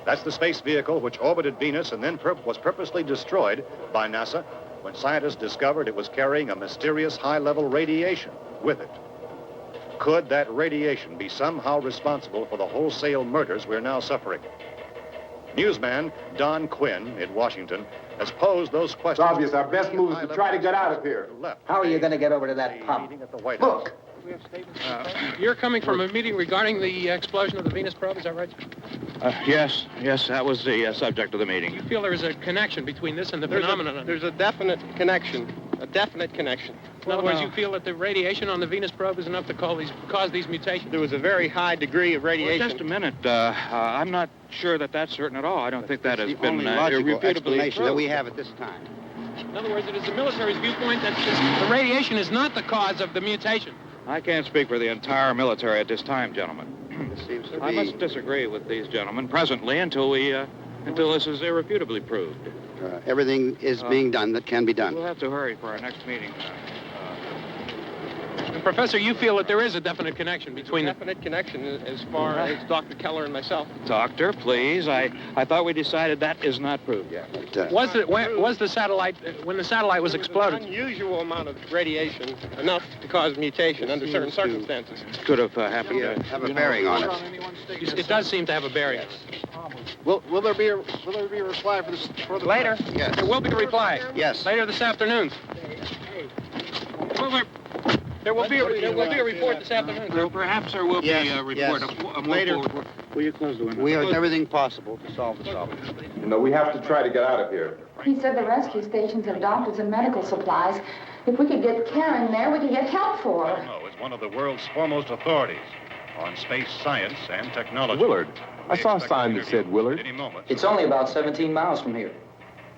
That's the space vehicle which orbited Venus and then was purposely destroyed by NASA when scientists discovered it was carrying a mysterious high-level radiation with it. Could that radiation be somehow responsible for the wholesale murders we're now suffering? Newsman Don Quinn in Washington has posed those questions. It's obvious our best move is to try to get out of here. How are you going to get over to that pump? Look. You're coming from a meeting regarding the explosion of the Venus probe, is that right? Yes, that was the subject of the meeting. You feel there is a connection between this and the phenomenon? There's a definite connection. In other words, you feel that the radiation on the Venus probe is enough to cause these mutations? There was a very high degree of radiation. Well, just a minute. I'm not sure that that's certain at all. I don't think that has been irrefutably explanation that we have at this time. In other words, it is the military's viewpoint that the radiation is not the cause of the mutation. I can't speak for the entire military at this time, gentlemen. This seems to I be... must disagree with these gentlemen presently until this is irrefutably proved. everything is being done that can be done. We'll have to hurry for our next meeting. And Professor, you feel that there is a definite connection between definite connection as far as Dr. Keller and myself. Doctor, please. I thought we decided that is not proved yet. Was the satellite, when the satellite was exploded? An unusual amount of radiation, enough to cause mutation under certain circumstances. Could have happened. Have a bearing on it. It does seem to have a bearing. Will there be a reply for the later? Yes. There will be a reply. Yes. Later this afternoon. There will be a report this afternoon. Well, perhaps there will be a report. Yes. Later. Will you close the window? We are doing everything possible to solve the problem. You know, we have to try to get out of here. He said the rescue stations have doctors and medical supplies. If we could get care in there, we could get help for her. No, it's one of the world's foremost authorities on space science and technology. Willard. I saw a sign that said Willard. Any moment. It's only about 17 miles from here.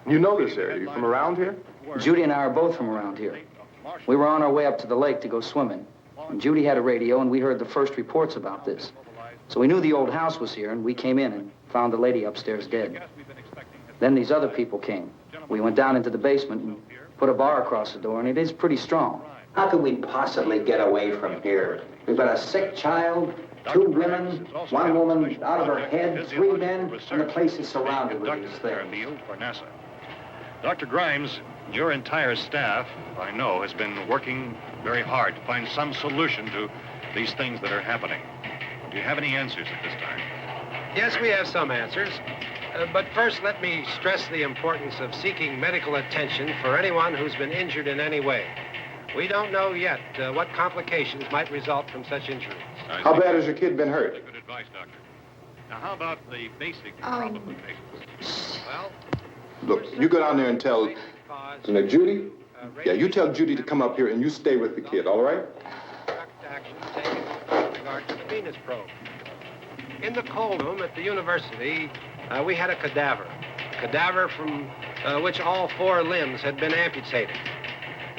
You know this area. You from around here? Judy and I are both from around here. We were on our way up to the lake to go swimming. And Judy had a radio, and we heard the first reports about this. So we knew the old house was here, and we came in and found the lady upstairs dead. Then these other people came. We went down into the basement and put a bar across the door, and it is pretty strong. How could we possibly get away from here? We've got a sick child, 2 women, 1 woman out of her head, 3 men, and the place is surrounded with these things. For NASA. Dr. Grimes, your entire staff, I know, has been working very hard to find some solution to these things that are happening. Do you have any answers at this time? Yes, we have some answers. But first, let me stress the importance of seeking medical attention for anyone who's been injured in any way. We don't know yet what complications might result from such injuries. How bad has your kid been hurt? Good advice, Doctor. Now, how about the basic problem of patients? Well, Look, you go down there and tell, Judy? Yeah, you tell Judy to come up here and you stay with the kid, all right? Action taken with regard to the Venus probe. In the cold room at the university, we had a cadaver from which all 4 limbs had been amputated.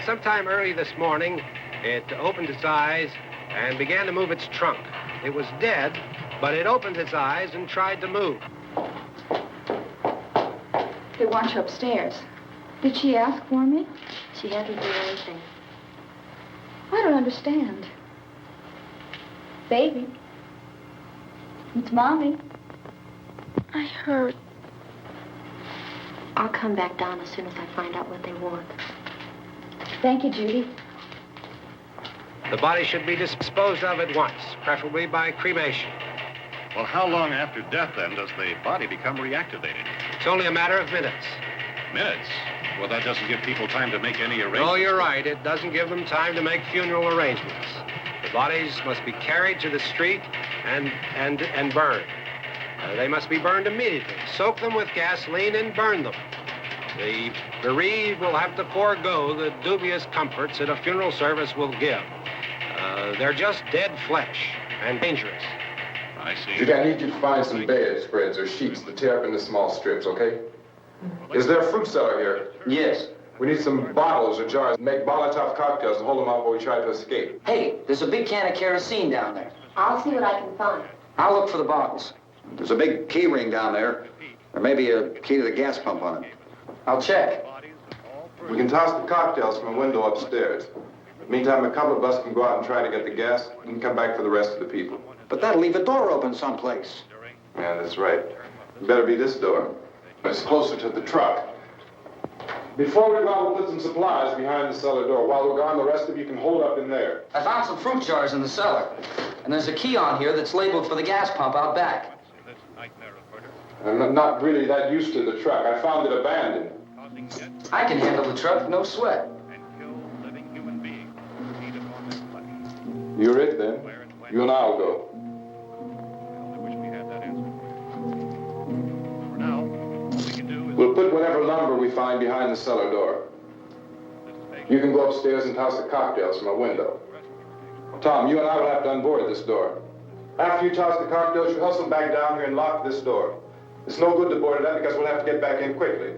Sometime early this morning, it opened its eyes and began to move its trunk. It was dead, but it opened its eyes and tried to move. They want you upstairs. Did she ask for me? She hasn't done anything. I don't understand. Baby. It's Mommy. I heard. I'll come back down as soon as I find out what they want. Thank you, Judy. The body should be disposed of at once, preferably by cremation. Well, how long after death, then, does the body become reactivated? It's only a matter of minutes. Minutes? Well, that doesn't give people time to make any arrangements. Oh, you're right. It doesn't give them time to make funeral arrangements. The bodies must be carried to the street and burned. They must be burned immediately. Soak them with gasoline and burn them. The bereaved will have to forego the dubious comforts that a funeral service will give. They're just dead flesh and dangerous. I see. Judy, I need you to find some bedspreads or sheets to tear up into small strips, okay? Is there a fruit cellar here? Yes. We need some bottles or jars. Make Molotov cocktails and hold them up while we try to escape. Hey, there's a big can of kerosene down there. I'll see what I can find. I'll look for the bottles. There's a big key ring down there. There may be a key to the gas pump on it. I'll check. We can toss the cocktails from a window upstairs. Meantime, a couple of us can go out and try to get the gas and come back for the rest of the people. But that'll leave a door open someplace. Yeah, that's right. It better be this door. It's closer to the truck. Before we go out, we'll put some supplies behind the cellar door. While we're gone, the rest of you can hold up in there. I found some fruit jars in the cellar. And there's a key on here that's labeled for the gas pump out back. I'm not really that used to the truck. I found it abandoned. I can handle the truck, no sweat. You're it, then. You and I'll go. We'll put whatever lumber we find behind the cellar door. You can go upstairs and toss the cocktails from a window. Tom, you and I will have to unboard this door. After you toss the cocktails, you hustle back down here and lock this door. It's no good to board it up because we'll have to get back in quickly.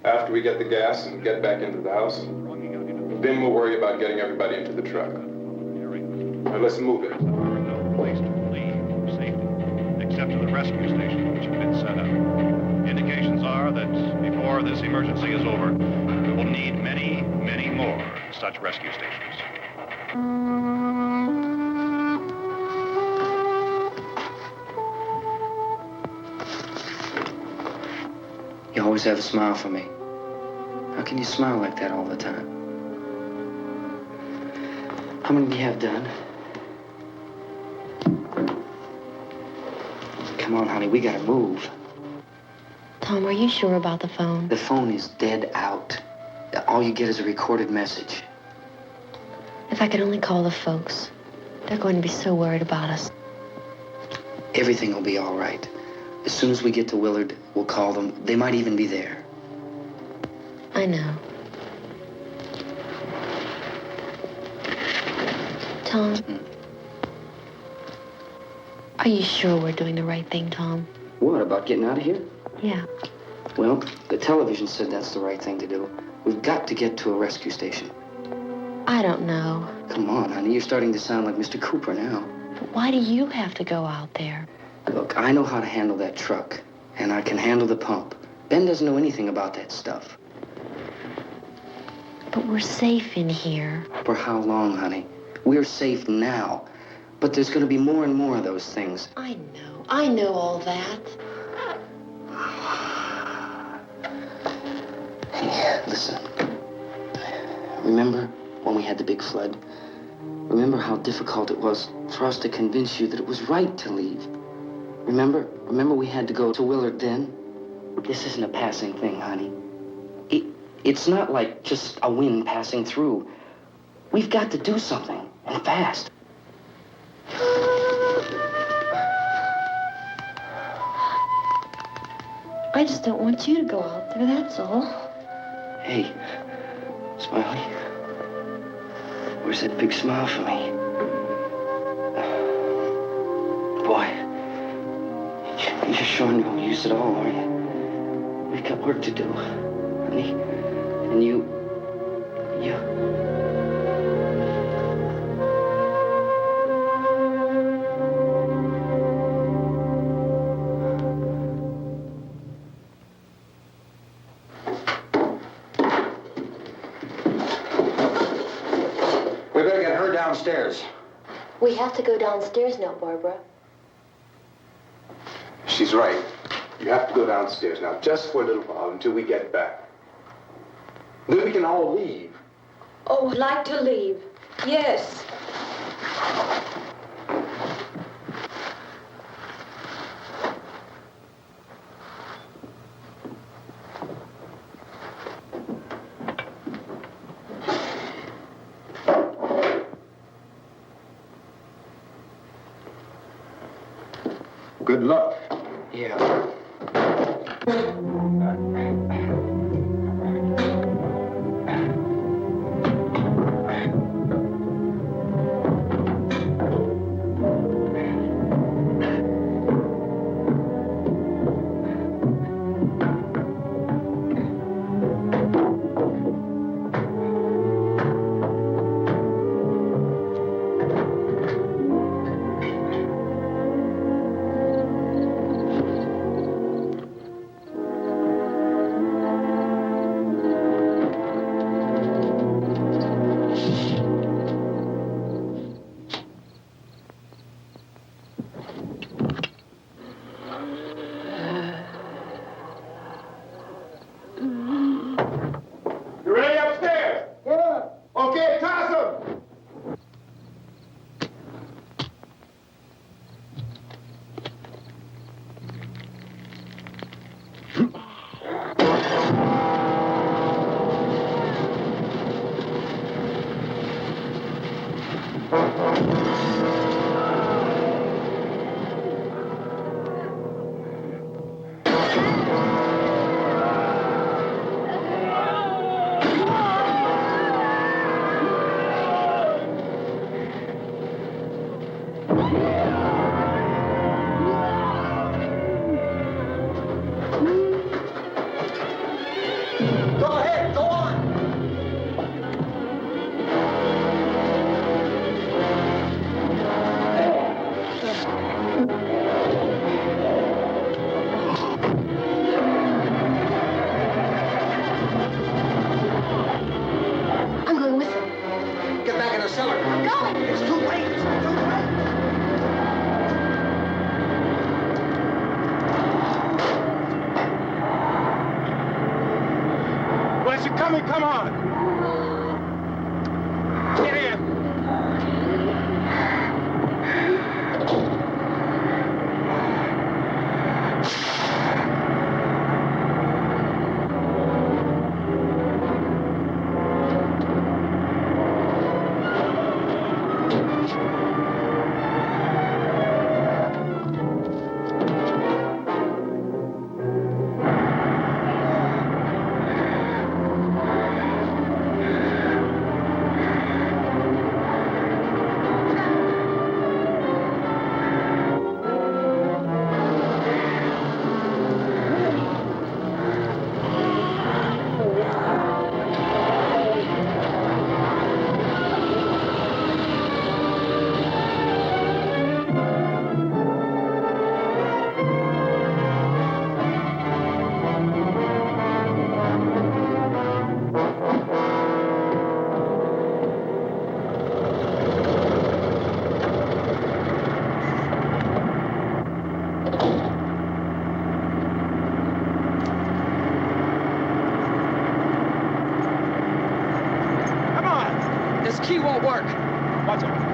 After we get the gas and get back into the house, then we'll worry about getting everybody into the truck. Now let's move it. No place to leave safely, except to the rescue station which have been set up. Indications are that before this emergency is over, we will need many, many more such rescue stations. You always have a smile for me. How can you smile like that all the time? How many do you have done? Come on, honey, we gotta move. Tom, are you sure about the phone? The phone is dead out. All you get is a recorded message. If I could only call the folks. They're going to be so worried about us. Everything will be all right. As soon as we get to Willard, we'll call them. They might even be there. I know. Tom? Are you sure we're doing the right thing, Tom? What, about getting out of here? Yeah. Well, the television said that's the right thing to do. We've got to get to a rescue station. I don't know. Come on, honey. You're starting to sound like Mr. Cooper now. But why do you have to go out there? Look, I know how to handle that truck, and I can handle the pump. Ben doesn't know anything about that stuff. But we're safe in here. For how long, honey? We're safe now. But there's going to be more and more of those things. I know all that. Hey, listen. Remember when we had the big flood? Remember how difficult it was for us to convince you that it was right to leave? Remember we had to go to Willard then? This isn't a passing thing, honey. It's not like just a wind passing through. We've got to do something, and fast. I just don't want you to go out there, that's all. Hey, Smiley. Where's that big smile for me? Boy, you're sure no use at all, are you? We've got work to do, honey. And you... We better get her downstairs. We have to go downstairs now, Barbara. She's right. You have to go downstairs now, just for a little while, until we get back. Then we can all leave. Oh, I'd like to leave. Yes. Good luck. Yeah. Come on. Get in. won't work. Watch it.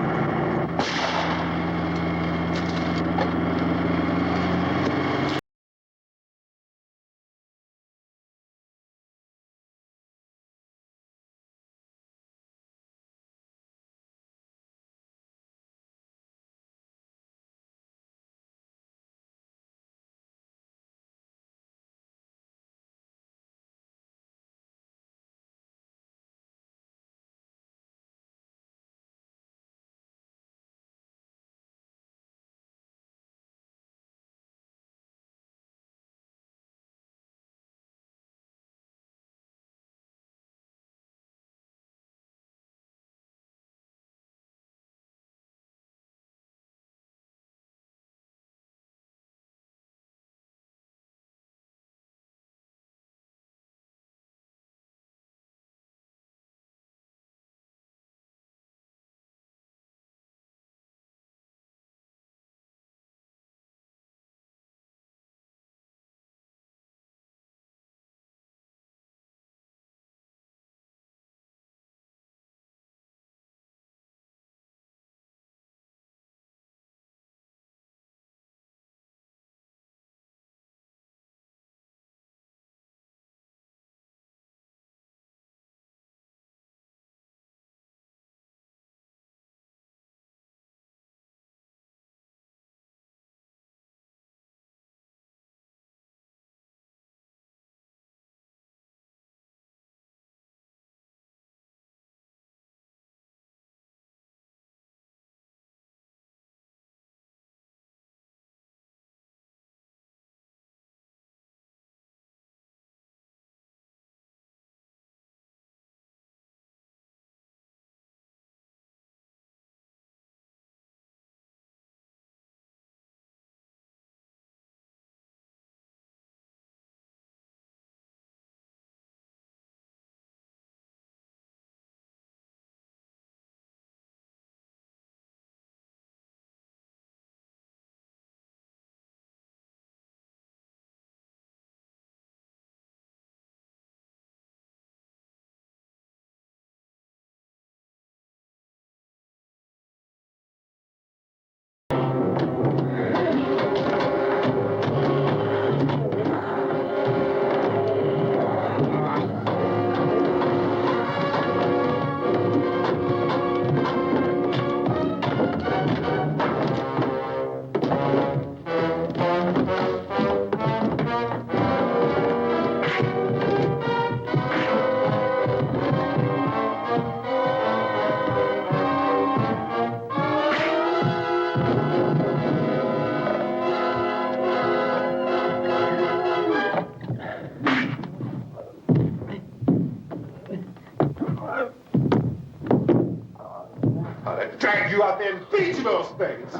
Drag you out there and feed you those things.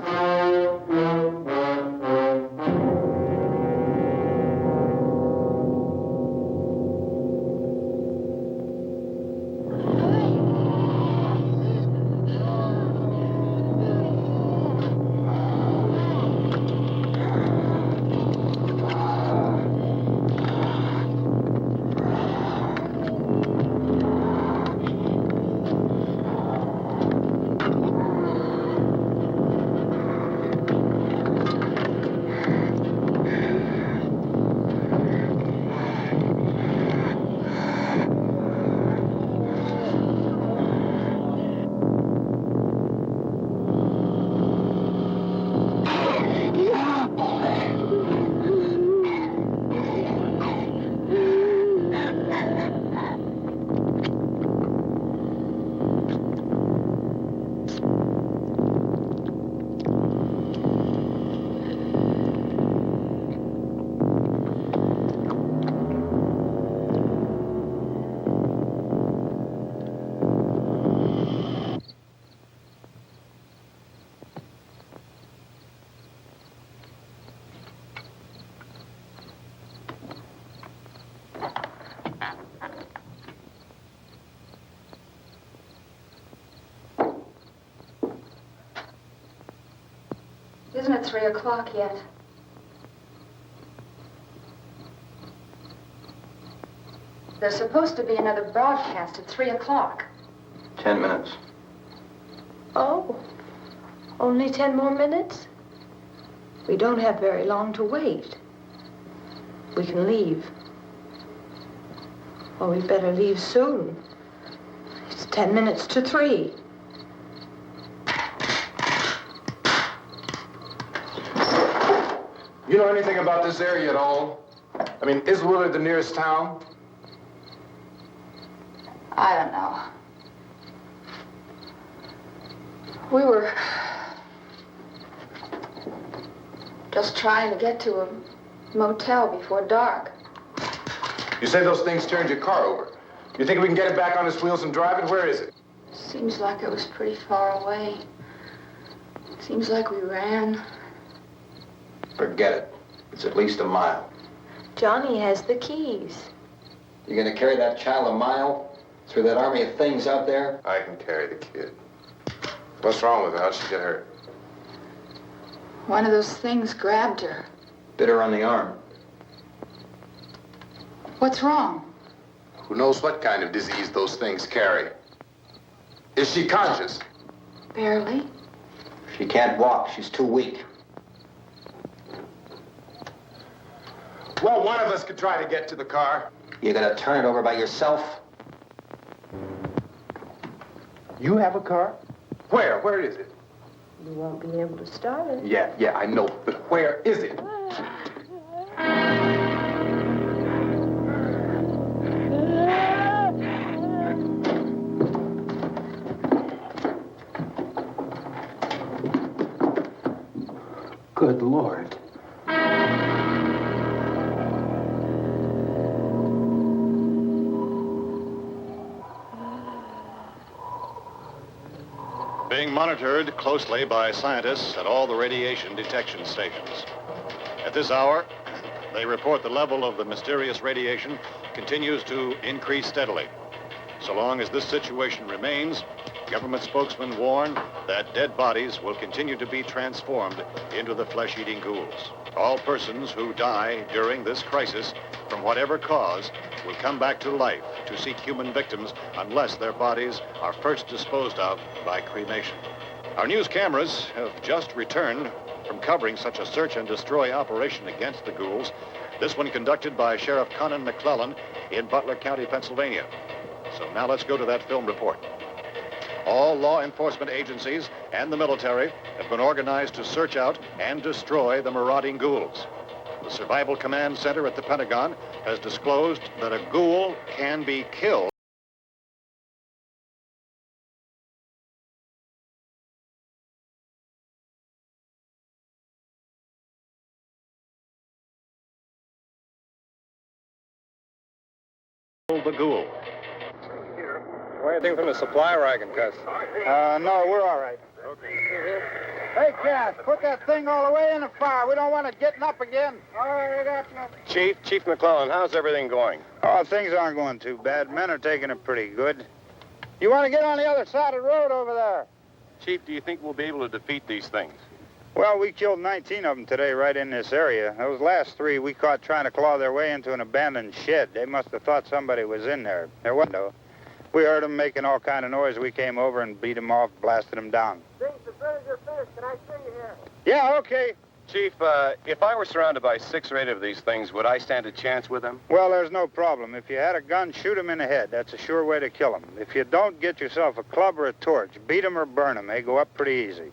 Isn't it 3 o'clock yet? There's supposed to be another broadcast at 3 o'clock. 10 minutes. Oh, only 10 more minutes? We don't have very long to wait. We can leave. Well, we'd better leave soon. It's 10 minutes to 3. You know anything about this area at all? I mean, is Willard the nearest town? I don't know. We were just trying to get to a motel before dark. You say those things turned your car over. You think we can get it back on its wheels and drive it? Where is it? Seems like it was pretty far away. Seems like we ran. Forget it. It's at least a mile. Johnny has the keys. You gonna carry that child a mile through that army of things out there? I can carry the kid. What's wrong with her? How'd she get hurt? One of those things grabbed her. Bit her on the arm. What's wrong? Who knows what kind of disease those things carry? Is she conscious? Barely. She can't walk. She's too weak. Well, one of us could try to get to the car. You gonna turn it over by yourself? You have a car? Where? Where is it? You won't be able to start it. Yeah, I know. But where is it? Good Lord. Being monitored closely by scientists at all the radiation detection stations. At this hour, they report the level of the mysterious radiation continues to increase steadily. So long as this situation remains, government spokesmen warn that dead bodies will continue to be transformed into the flesh-eating ghouls. All persons who die during this crisis, from whatever cause, will come back to life to seek human victims unless their bodies are first disposed of by cremation. Our news cameras have just returned from covering such a search and destroy operation against the ghouls, this one conducted by Sheriff Conan McClellan in Butler County, Pennsylvania. So now let's go to that film report. All law enforcement agencies and the military have been organized to search out and destroy the marauding ghouls. The Survival Command Center at the Pentagon has disclosed that a ghoul can be killed. The ghoul. Anything from the supply wagon, Cuz? No, we're all right. Okay. Hey, Cass, put that thing all the way in the fire. We don't want it getting up again. All right, that's nothing. Chief McClellan, how's everything going? Oh, things aren't going too bad. Men are taking it pretty good. You want to get on the other side of the road over there? Chief, do you think we'll be able to defeat these things? Well, we killed 19 of them today right in this area. Those last 3 we caught trying to claw their way into an abandoned shed. They must have thought somebody was in there. There wasn't, though. We heard them making all kind of noise. We came over and beat them off, blasted them down. Things as good as you're finished. Can I see you here? Yeah, okay. Chief, if I were surrounded by 6 or 8 of these things, would I stand a chance with them? Well, there's no problem. If you had a gun, shoot them in the head. That's a sure way to kill them. If you don't, get yourself a club or a torch. Beat them or burn them. They go up pretty easy.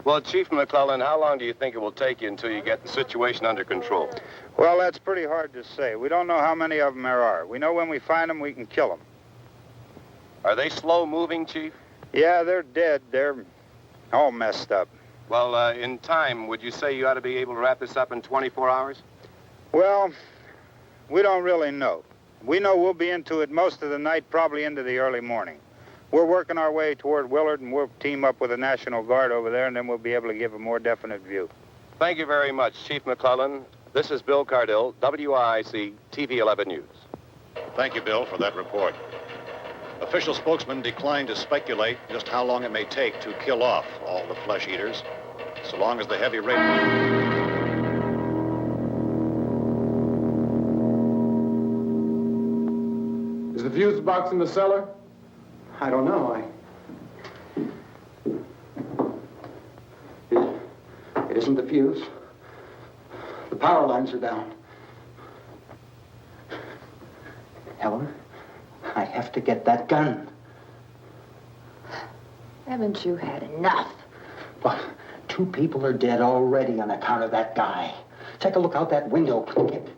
Well, Chief McClellan, how long do you think it will take you until you get the situation under control? Well, that's pretty hard to say. We don't know how many of them there are. We know when we find them, we can kill them. Are they slow-moving, Chief? Yeah, they're dead. They're all messed up. Well, in time, would you say you ought to be able to wrap this up in 24 hours? Well, we don't really know. We know we'll be into it most of the night, probably into the early morning. We're working our way toward Willard, and we'll team up with the National Guard over there, and then we'll be able to give a more definite view. Thank you very much, Chief McClellan. This is Bill Cardill, WIC TV 11 News. Thank you, Bill, for that report. Official spokesman declined to speculate just how long it may take to kill off all the flesh eaters, so long as the heavy rain... Is the fuse box in the cellar? I don't know. wasn't the fuse. The power lines are down. Helen, I have to get that gun. Haven't you had enough? But 2 people are dead already on account of that guy. Take a look out that window, Plunkett.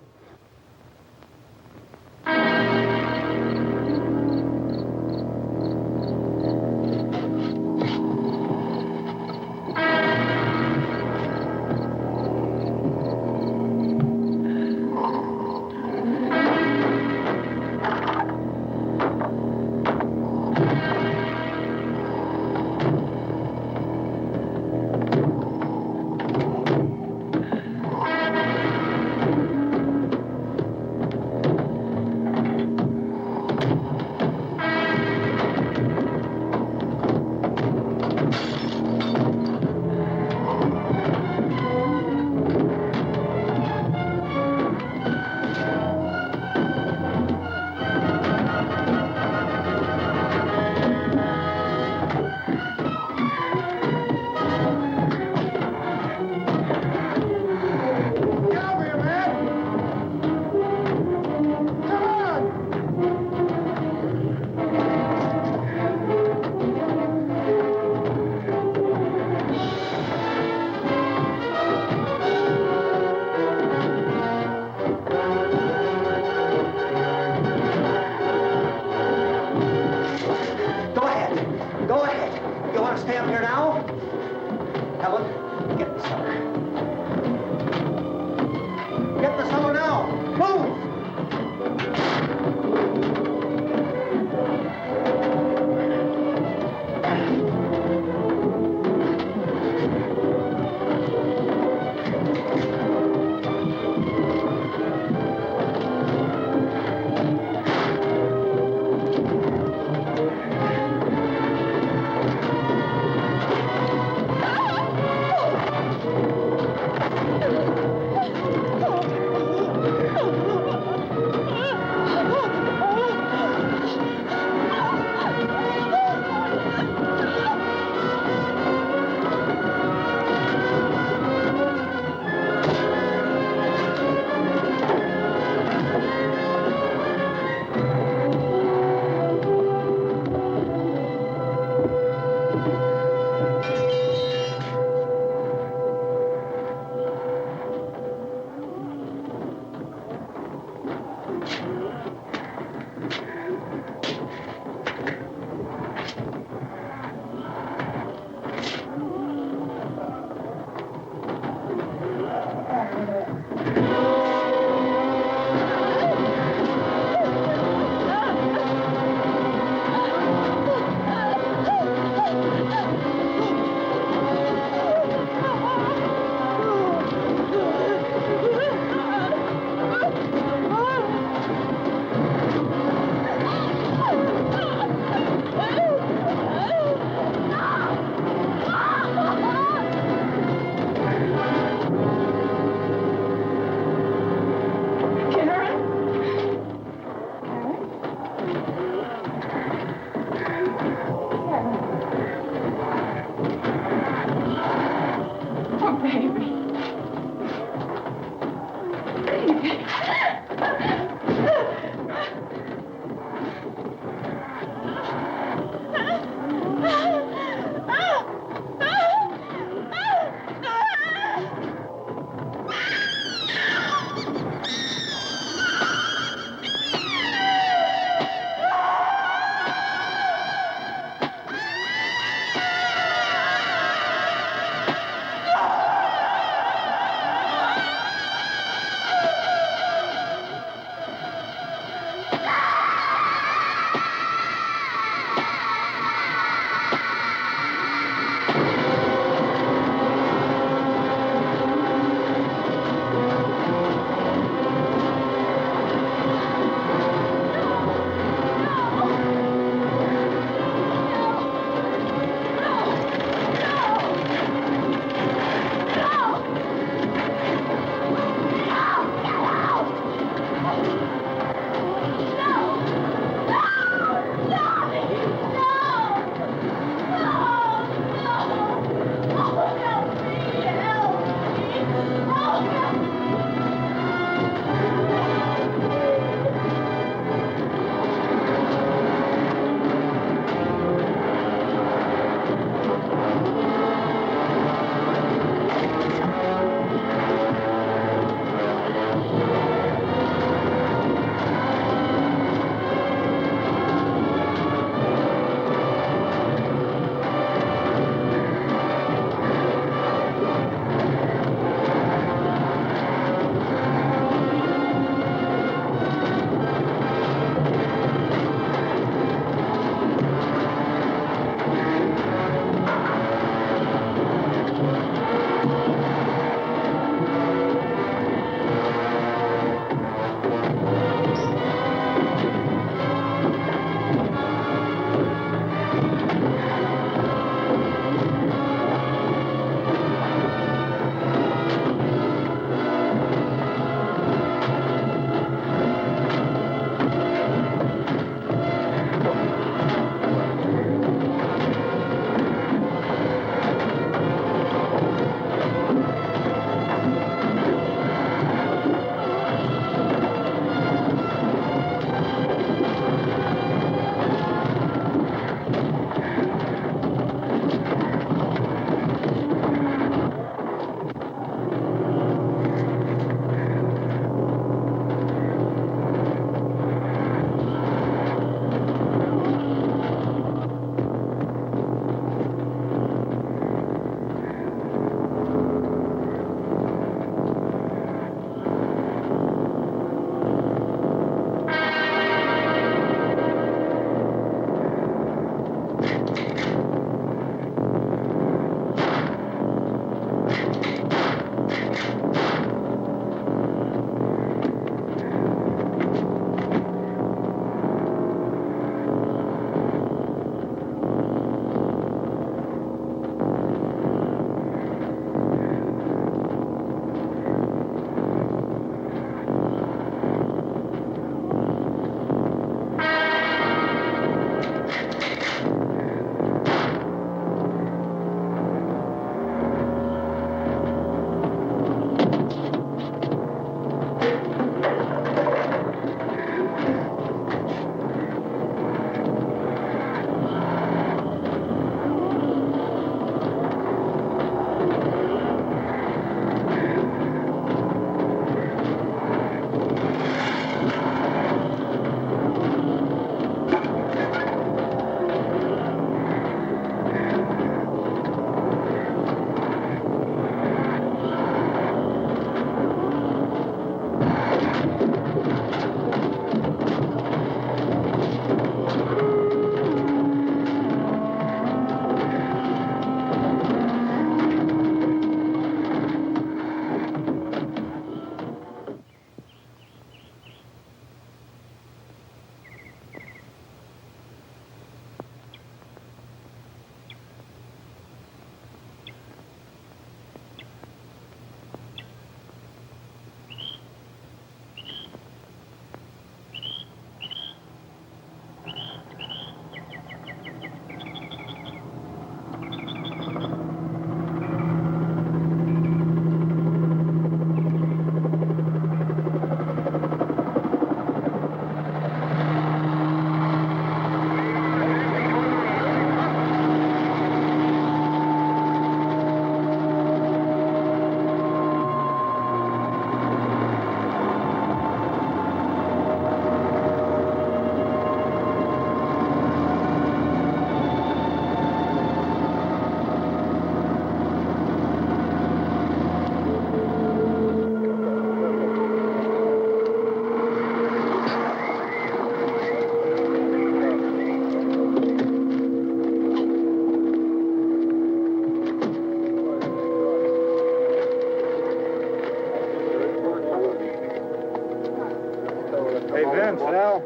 Hey, Vince, Al,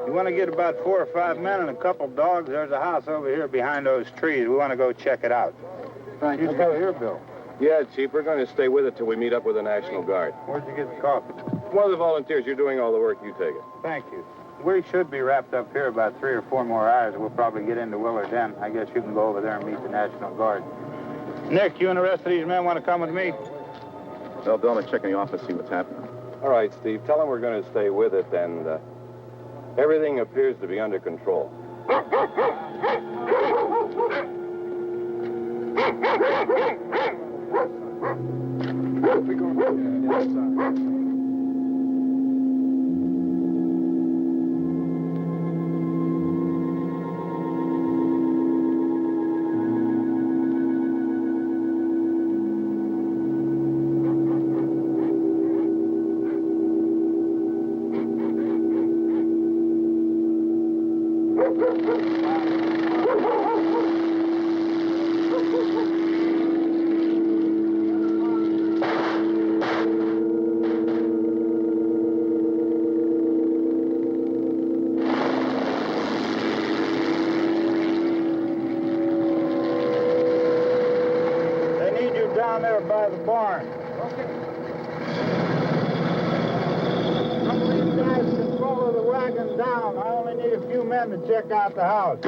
you want to get about 4 or 5 men and a couple dogs? There's a house over here behind those trees. We want to go check it out. Thank you. You go here, Bill. Yeah, Chief, we're going to stay with it till we meet up with the National Guard. Where'd you get the coffee? One of the volunteers, you're doing all the work, you take it. Thank you. We should be wrapped up here about 3 or 4 more hours. We'll probably get into Willard then. I guess you can go over there and meet the National Guard. Nick, you and the rest of these men want to come with me? Well, Bill, let's check in the office, see what's happening. All right, Steve, tell them we're going to stay with it, and everything appears to be under control. Down there by the barn. Okay. Some of these guys can follow the wagon down. I only need a few men to check out the house.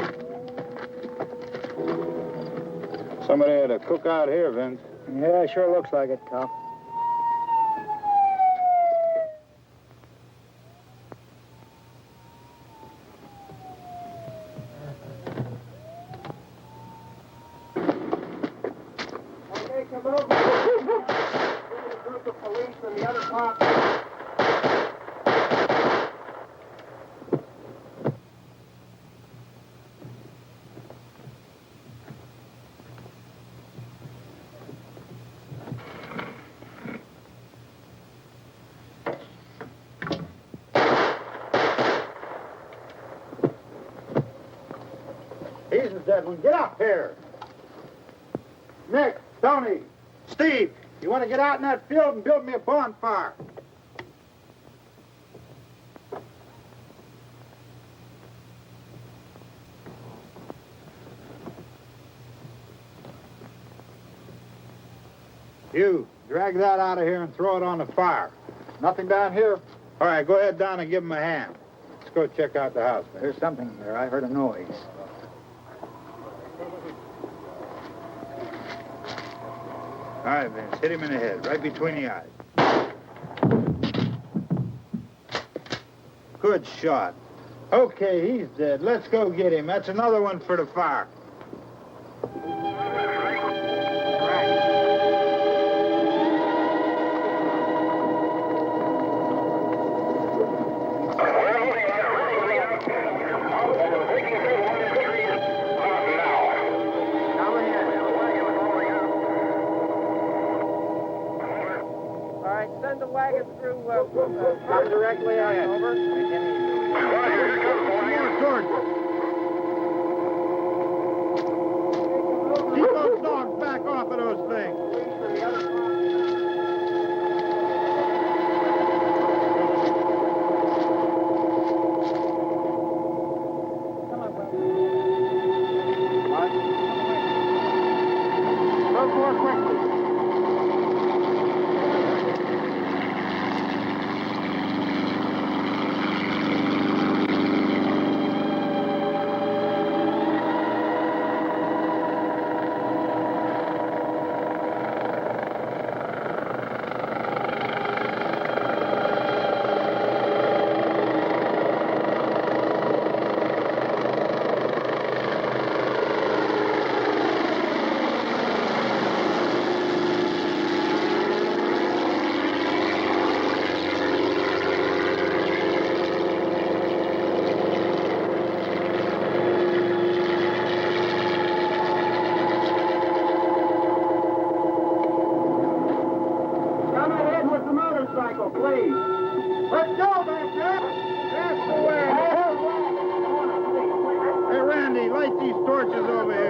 Somebody had a cookout here, Vince. Yeah, sure looks like it, Tom. Come over. There's a group of police and the other cops. He's the dead one. Get up here. Nick, Tony, Steve, you want to get out in that field and build me a bonfire? You, drag that out of here and throw it on the fire. Nothing down here? All right, go ahead down and give him a hand. Let's go check out the house. There's something there. I heard a noise. All right, Vince, hit him in the head, right between the eyes. Good shot. Okay, he's dead. Let's go get him. That's another one for the fire. Send the wagon through, come directly ahead. Over. Keep those dogs back off of those things. Go more quickly. Please. Let's go back there. That's the way. Hey, Randy, light these torches over here.